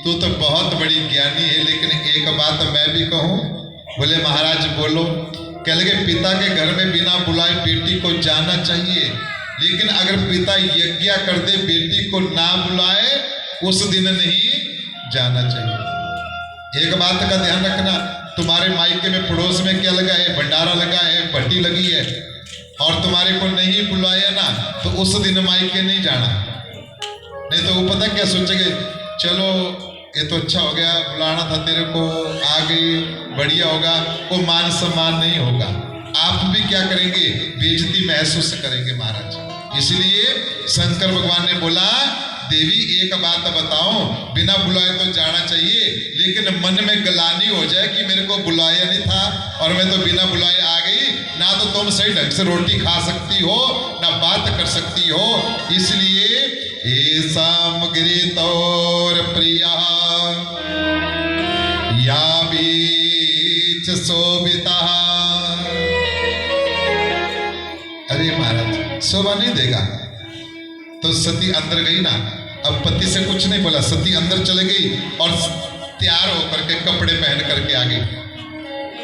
तू तो बहुत बड़ी ज्ञानी है, लेकिन एक बात मैं भी कहूं। बोले महाराज बोलो। कह लगे पिता के घर में बिना बुलाए बेटी को जाना चाहिए, लेकिन अगर पिता यज्ञ कर दे बेटी को ना बुलाए उस दिन नहीं जाना चाहिए। एक बात का ध्यान रखना, तुम्हारे मायके में पड़ोस में क्या लगा है? भंडारा लगा है, भट्टी लगी है, और तुम्हारे को नहीं बुलाया ना तो उस दिन मायके नहीं जाना। नहीं तो वो पता क्या सोचेंगे, चलो ये तो अच्छा हो गया, बुलाना था तेरे को, आ गई, बढ़िया होगा, वो मान सम्मान नहीं होगा। आप भी क्या करेंगे? बेइज्जती महसूस करेंगे महाराज। इसलिए शंकर भगवान ने बोला, देवी एक बात बताओ, बिना बुलाए तो जाना चाहिए, लेकिन मन में गलानी हो जाए कि मेरे को बुलाया नहीं था और मैं तो बिना बुलाए आ गई, ना तो तुम सही ढंग से रोटी खा सकती हो ना बात कर सकती हो। इसलिए ये सामग्री तौर प्रिया या बीच शोभिता। अरे महाराज शोभा नहीं देगा तो सती अंदर गई ना, अब पति से कुछ नहीं बोला, सती अंदर चले गई और तैयार होकर के कपड़े पहन करके आ गई।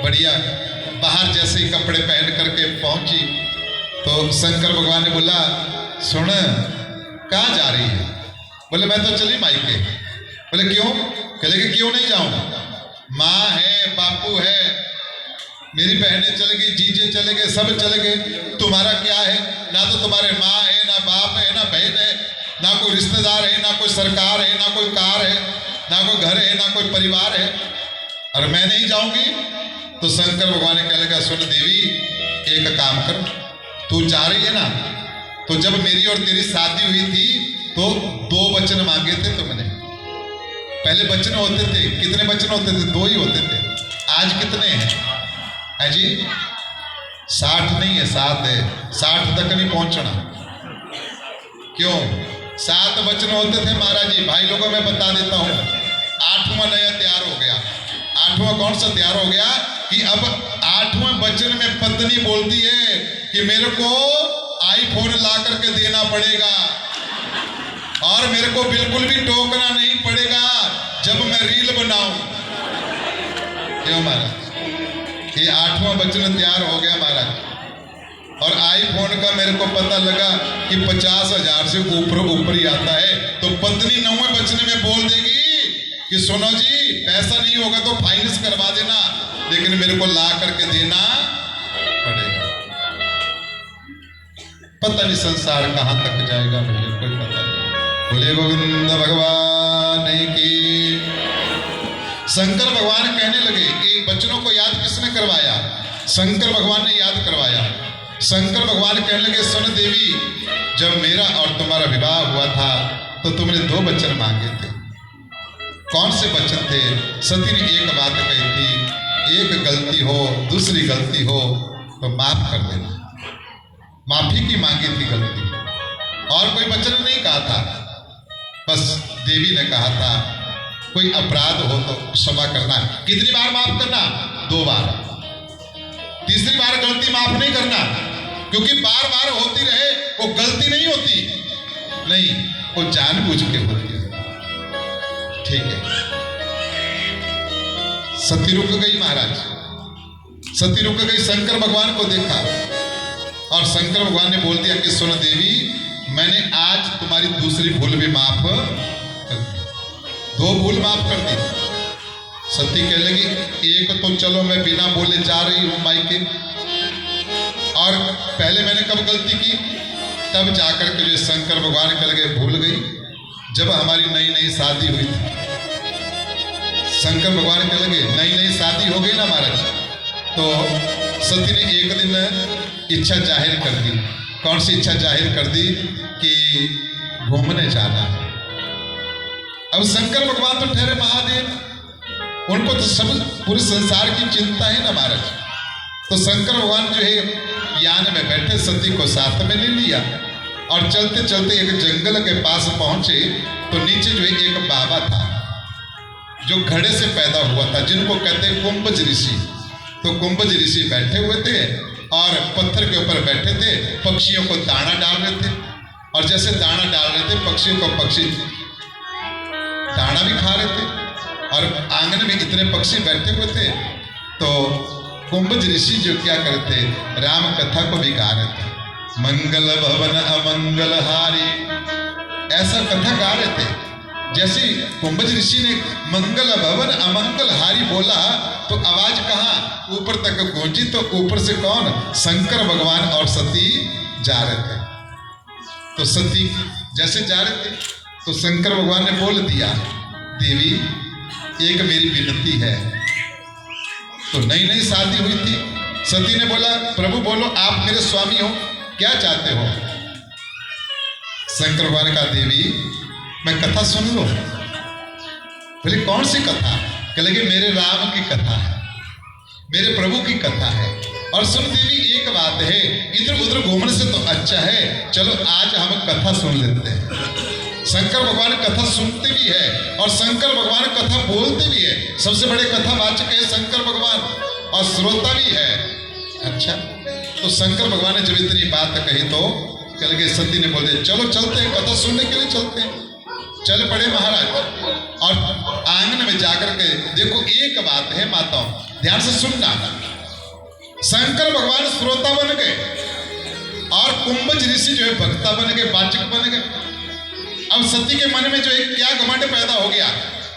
बढ़िया बाहर जैसे ही कपड़े पहन करके पहुंची तो शंकर भगवान ने बोला, सुन कहाँ जा रही है? बोले मैं तो चली मायके। बोले क्यों? कहले कि क्यों नहीं जाऊं, माँ है, बापू है, मेरी बहनें चले गई, जीजे चले गए, सब चले गए, तुम्हारा क्या है? ना तो तुम्हारे माँ है, ना बाप है, ना बहन है, ना कोई रिश्तेदार है, ना कोई सरकार है, ना कोई कार है, ना कोई घर है, ना कोई परिवार है, और मैं नहीं जाऊंगी। तो शंकर भगवान ने कहने लगा, सुन देवी एक काम कर, तू जा रही है ना, तो जब मेरी और तेरी शादी हुई थी तो 2 वचन मांगे थे तुमने। पहले वचन होते थे, कितने वचन होते थे? 2 ही होते थे। आज कितने हैं? है जी 60 नहीं है, 7 है। 60 तक नहीं पहुंचना। क्यों? 7 वचन होते थे महाराज जी। भाई लोगों मैं बता देता हूं, 8वां नया तैयार हो गया। 8वां कौन सा तैयार हो गया कि अब 8वें वचन में पत्नी बोलती है कि मेरे को आईफोन ला करके देना पड़ेगा और मेरे को बिल्कुल भी टोकना नहीं पड़ेगा जब मैं रील बनाऊं। क्यों महाराज? ये 8वां वचन तैयार हो गया महाराज। और आईफोन का मेरे को पता लगा कि 50,000 से ऊपर ही आता है। तो पत्नी 9वें वचन में बोल देगी कि सुनो जी पैसा नहीं होगा तो फाइनेंस करवा देना, लेकिन मेरे को ला करके देना पड़ेगा। पता नहीं संसार कहां तक जाएगा, मुझे कोई पता नहीं। बोले गोविंद भगवान की। शंकर भगवान कहने लगे कि बच्चों को याद किसने करवाया? शंकर भगवान ने याद करवाया। शंकर भगवान कहने लगे, सुन देवी, जब मेरा और तुम्हारा विवाह हुआ था तो तुमने 2 वचन मांगे थे। कौन से वचन थे? सती ने एक बात कही थी, एक गलती हो, दूसरी गलती हो तो माफ कर देना। माफी की मांगी थी गलती, और कोई वचन नहीं कहा था। बस देवी ने कहा था कोई अपराध हो तो क्षमा करना। कितनी बार माफ करना? 2 बार। तीसरी बार गलती माफ नहीं करना, क्योंकि बार बार होती रहे वो गलती नहीं होती, नहीं वो जानबूझ के होती है। ठीक है। सती रुक गई महाराज, सती रुक गई, शंकर भगवान को देखा और शंकर भगवान ने बोल दिया कि सुन देवी, मैंने आज तुम्हारी दूसरी भूल भी माफ कर दी, 2 भूल माफ कर दी। सती कहने लगी एक तो चलो मैं बिना बोले जा रही हूं मायके, और पहले मैंने कब गलती की, तब जाकर के जो शंकर भगवान कह लगे भूल गई, जब हमारी नई नई शादी हुई थी। शंकर भगवान कह लगे नई नई शादी हो गई ना महाराज, तो सती ने एक दिन इच्छा जाहिर कर दी। कौन सी इच्छा जाहिर कर दी कि घूमने जाना है। अब शंकर भगवान तो ठहरे महादेव, उनको तो सब पूरे संसार की चिंता है ना महाराज। तो शंकर भगवान जो है यान में बैठे, सती को साथ में ले लिया और चलते चलते एक जंगल के पास पहुंचे तो नीचे जो है एक बाबा था जो घड़े से पैदा हुआ था, जिनको कहते हैं कुंभज ऋषि। तो कुंभज ऋषि बैठे हुए थे और पत्थर के ऊपर बैठे थे, पक्षियों को दाना डाल रहे थे, और जैसे दाना डाल रहे थे पक्षियों को पक्षी दाना भी खा रहे थे, और आंगन में इतने पक्षी बैठे हुए थे। तो कुंभज ऋषि जो क्या करते, राम कथा को भी गा रहे थे, मंगल भवन अमंगल हारी, ऐसा कथा गा रहे थे। जैसे कुंभज ऋषि ने मंगल भवन अमंगल हारी बोला तो आवाज कहाँ ऊपर तक गूंजी, तो ऊपर से कौन, शंकर भगवान और सती जा रहे थे। तो सती जैसे जा रहे थे तो शंकर भगवान ने बोल दिया, देवी एक मेरी विनती है। तो नई नई शादी हुई थी। सती ने बोला प्रभु बोलो, आप मेरे स्वामी हो, क्या चाहते हो। शंकर भगवान ने कहा देवी मैं कथा सुन लो। बोले कौन सी कथा। कह लगे मेरे राम की कथा है, मेरे प्रभु की कथा है। और सुन देवी एक बात है, इधर उधर घूमने से तो अच्छा है, चलो आज हम कथा सुन लेते हैं। शंकर भगवान कथा सुनते भी है और शंकर भगवान कथा बोलते भी है। सबसे बड़े कथावाचक है शंकर भगवान और श्रोता भी है। अच्छा, तो शंकर भगवान ने जब इतनी बात कही तो कह लगे, सती ने बोले चलो चलते हैं, कथा सुनने के लिए चलते हैं। चल पड़े महाराज और आंगन में जाकर के देखो, एक बात है माताओं ध्यान से सुनना, शंकर भगवान श्रोता बन गए और कुंभज ऋषि जो है भक्ता बन गए, वाचक बन गए। अब सती के मन में जो है क्या घमंड पैदा हो गया।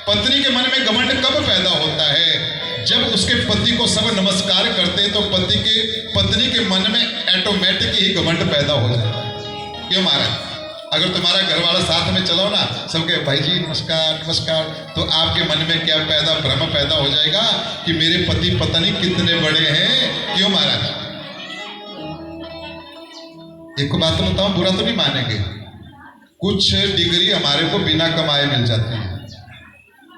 पत्नी के मन में घमंड कब पैदा होता है, जब उसके पति को सब नमस्कार करते हैं तो पत्नी के मन में ऑटोमेटिक ही घमंड पैदा हो जाता है। क्यों महाराज, अगर तुम्हारा घर वाला साथ में चलो ना, सबके भाई जी नमस्कार नमस्कार, तो आपके मन में क्या पैदा, भ्रम पैदा हो जाएगा कि मेरे पति पता नहीं कितने बड़े हैं। क्यों महाराज, एक बात तो बताओ, बुरा तो नहीं मानेंगे, कुछ डिग्री हमारे को बिना कमाए मिल जाती है।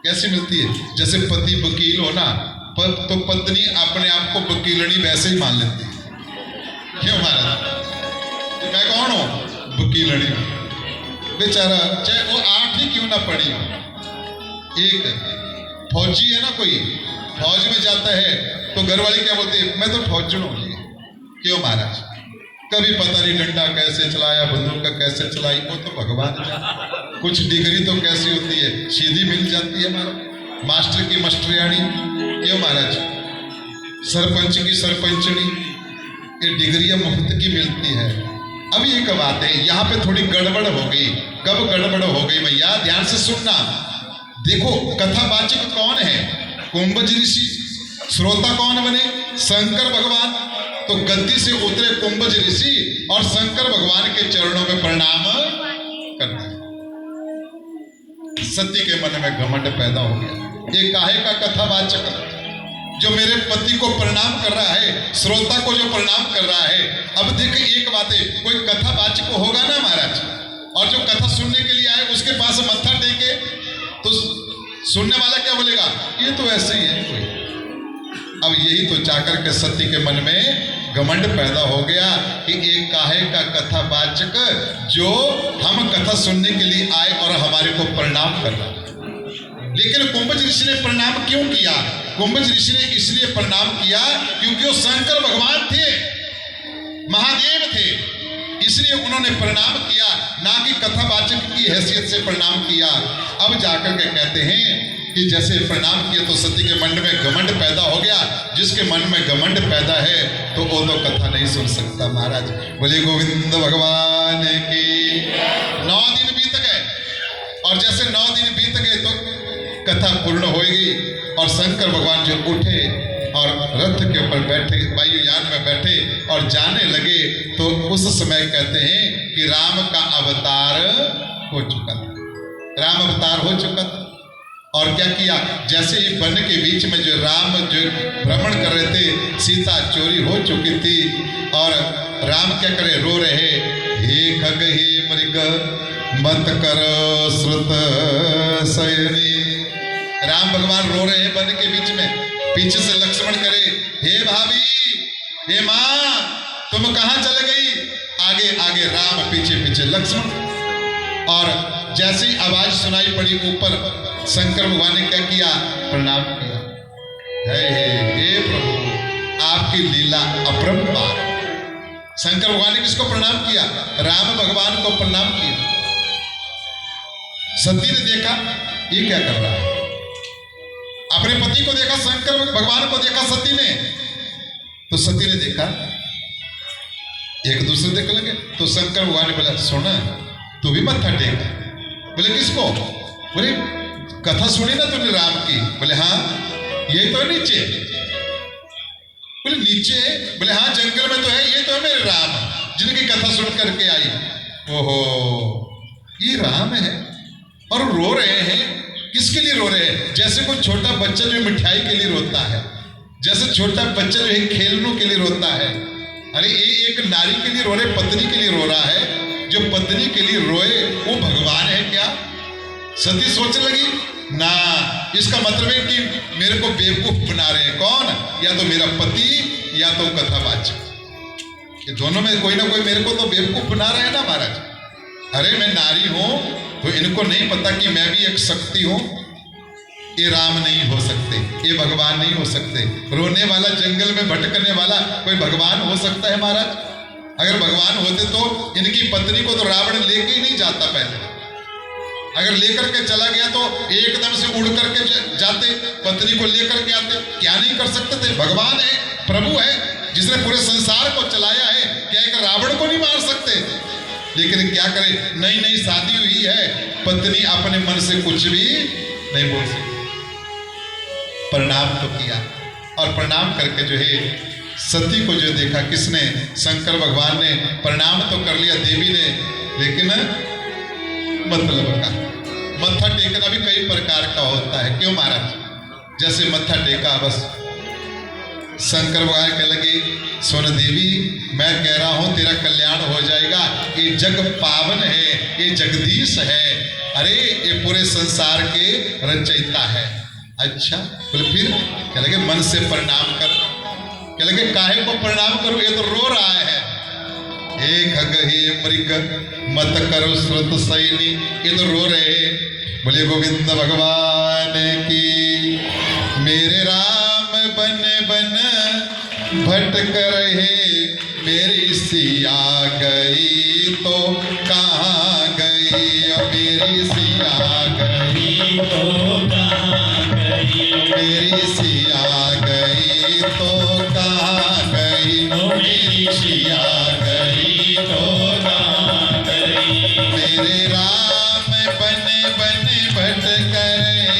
कैसे मिलती है, जैसे पति वकील हो ना, तो पत्नी अपने आप को वकीलनी वैसे ही मान लेती है। क्यों महाराज, मैं कौन हूं, वकीलनी बेचारा, चाहे वो 8 ही क्यों ना पढ़ी हो। एक फौजी है ना, कोई फौज में जाता है तो घर वाले क्या बोलते हैं, मैं तो फौजन हूं। क्यों महाराज, कभी पता नहीं डंडा कैसे चलाया, बंदूक कैसे चलाई, वो तो भगवान जाने। कुछ डिग्री तो कैसी होती है, सीधी मिल जाती है महाराज, मास्टर की मास्टरियानी। क्यों महाराज, सरपंच की सरपंचनी, ये डिग्रियां मुफ्त की मिलती है। अब एक बात है, यहाँ पे थोड़ी गड़बड़ हो गई। कब गड़बड़ हो गई भैया, ध्यान से सुनना। देखो कथावाचक कौन है, कुंभज ऋषि, श्रोता कौन बने, शंकर भगवान। तो गद्दी से उतरे कुंभज ऋषि और शंकर भगवान के चरणों में प्रणाम करते। सती के मन में घमंड पैदा हो गया, ये काहे का कथावाचक जो मेरे पति को प्रणाम कर रहा है, श्रोता को जो प्रणाम कर रहा है। अब देखिए एक बात है, कोई कथावाचक होगा ना महाराज, और जो कथा सुनने के लिए आए उसके पास मत्था टेके तो सुनने वाला क्या बोलेगा, ये तो ऐसे ही है कोई। अब यही तो जाकर के सती के मन में घमंड पैदा हो गया कि एक काहे का कथावाचक जो हम कथा सुनने के लिए आए और हमारे को प्रणाम कर रहा है। लेकिन कुंभज ऋषि ने प्रणाम क्यों किया, कुंभज ऋषि ने इसलिए प्रणाम किया क्योंकि वो शंकर भगवान थे, महादेव थे। इसलिए उन्होंने प्रणाम किया, ना कि कथावाचक की हैसियत से प्रणाम किया। अब जाकर के कहते हैं कि जैसे प्रणाम किया तो सती के मन में घमंड पैदा हो गया। जिसके मन में घमंड पैदा है तो वो तो कथा नहीं सुन सकता महाराज। बोले गोविंद भगवान की। 9 दिन बीत गए और जैसे 9 दिन बीत गए तो कथा पूर्ण हो गई और शंकर भगवान जो उठे और रथ के ऊपर बैठे, वायुयान में बैठे और जाने लगे, तो उस समय कहते हैं कि राम का अवतार हो चुका था। राम अवतार हो चुका था और क्या किया, जैसे ही वन के बीच में जो राम जो भ्रमण कर रहे थे, सीता चोरी हो चुकी थी और राम क्या करे, रो रहे, हे खग हे मृग मत कर श्रुत शयनी। राम भगवान रो रहे हैं वन के बीच में। पीछे से लक्ष्मण करे, हे भाभी, हे माँ, तुम कहाँ चले गई। आगे आगे राम, पीछे पीछे लक्ष्मण। और जैसे ही आवाज सुनाई पड़ी ऊपर, शंकर भगवान ने क्या किया, प्रणाम किया। हे प्रभु, आपकी लीला अपरंपार। शंकर भगवान ने किसको प्रणाम किया, राम भगवान को प्रणाम किया। सती ने देखा ये क्या कर रहा है, अपने पति को देखा, शंकर भगवान को देखा सती ने, तो सती ने देखा, एक दूसरे देखने लगे। तो शंकर भगवान ने बोला, सुना तू भी मत्था टेक। बोले किसको, बोले कथा सुनी ना तूने राम की। बोले हाँ, यही तो है नीचे। बोले नीचे, बोले हाँ जंगल में तो है, ये तो है मेरे राम जिनकी कथा सुन करके आई। ओहो, ये राम है और रो रहे हैं। किसके लिए रो रहे हैं, जैसे कोई छोटा बच्चा जो मिठाई के लिए रोता है, जैसे छोटा बच्चा जो है खेलने के लिए रोता है। अरे ये एक नारी के लिए रो रहे, पत्नी के लिए रो रहा है। जो पत्नी के लिए रोए वो भगवान है क्या। सती सोचने लगी, ना, इसका मतलब है कि मेरे को बेवकूफ बना रहे हैं। कौन, या तो मेरा पति या तो कथावाचक। ये दोनों में कोई ना कोई मेरे को तो बेवकूफ बना रहे हैं ना महाराज। अरे मैं नारी हूं तो इनको नहीं पता कि मैं भी एक शक्ति हूं। ये राम नहीं हो सकते, ये भगवान नहीं हो सकते। रोने वाला, जंगल में भटकने वाला कोई भगवान हो सकता है महाराज। अगर भगवान होते तो इनकी पत्नी को तो रावण लेके ही नहीं जाता। पहले अगर लेकर के चला गया तो एकदम से उड़ करके जाते, पत्नी को लेकर के आते। क्या नहीं कर सकते थे, भगवान है, प्रभु है, जिसने पूरे संसार को चलाया है। क्या एक रावण को नहीं मार सकते। लेकिन क्या करे, नई नई शादी हुई है, पत्नी अपने मन से कुछ भी नहीं बोल सकती। प्रणाम तो किया और प्रणाम करके जो है सती को जो देखा, किसने, शंकर भगवान ने प्रणाम तो कर लिया देवी ने, लेकिन मतलब का मत्था टेकना भी कई प्रकार का होता है। क्यों महाराज, जैसे मत्था टेका, बस शंकर भगवान कह लगे, सुन देवी, मैं कह रहा हूं तेरा कल्याण हो जाएगा। ये जग पावन है, ये जगदीश है, अरे ये पूरे संसार के रचयिता है। अच्छा, बोले फिर, कह लगे मन से प्रणाम कर। कह लगे काहे को प्रणाम करो, ये तो रो रहा है। हे खग हे मृग मत करो श्रुत शयनी, ये तो रो रहे हैं। बोले गोविंद भगवान की। मेरे राम बन बन भटक रहे, मेरी सिया गई तो कहाँ गई, मेरी सिया गई तो कहाँ गई, मेरी सिया गई तो कहाँ गई, मेरी सिया गई तो कहाँ गई। मेरे राम बन बन भटक रहे,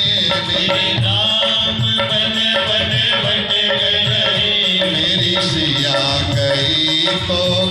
मेरे राम बन बन भटक रहे, मेरी सिया गई तो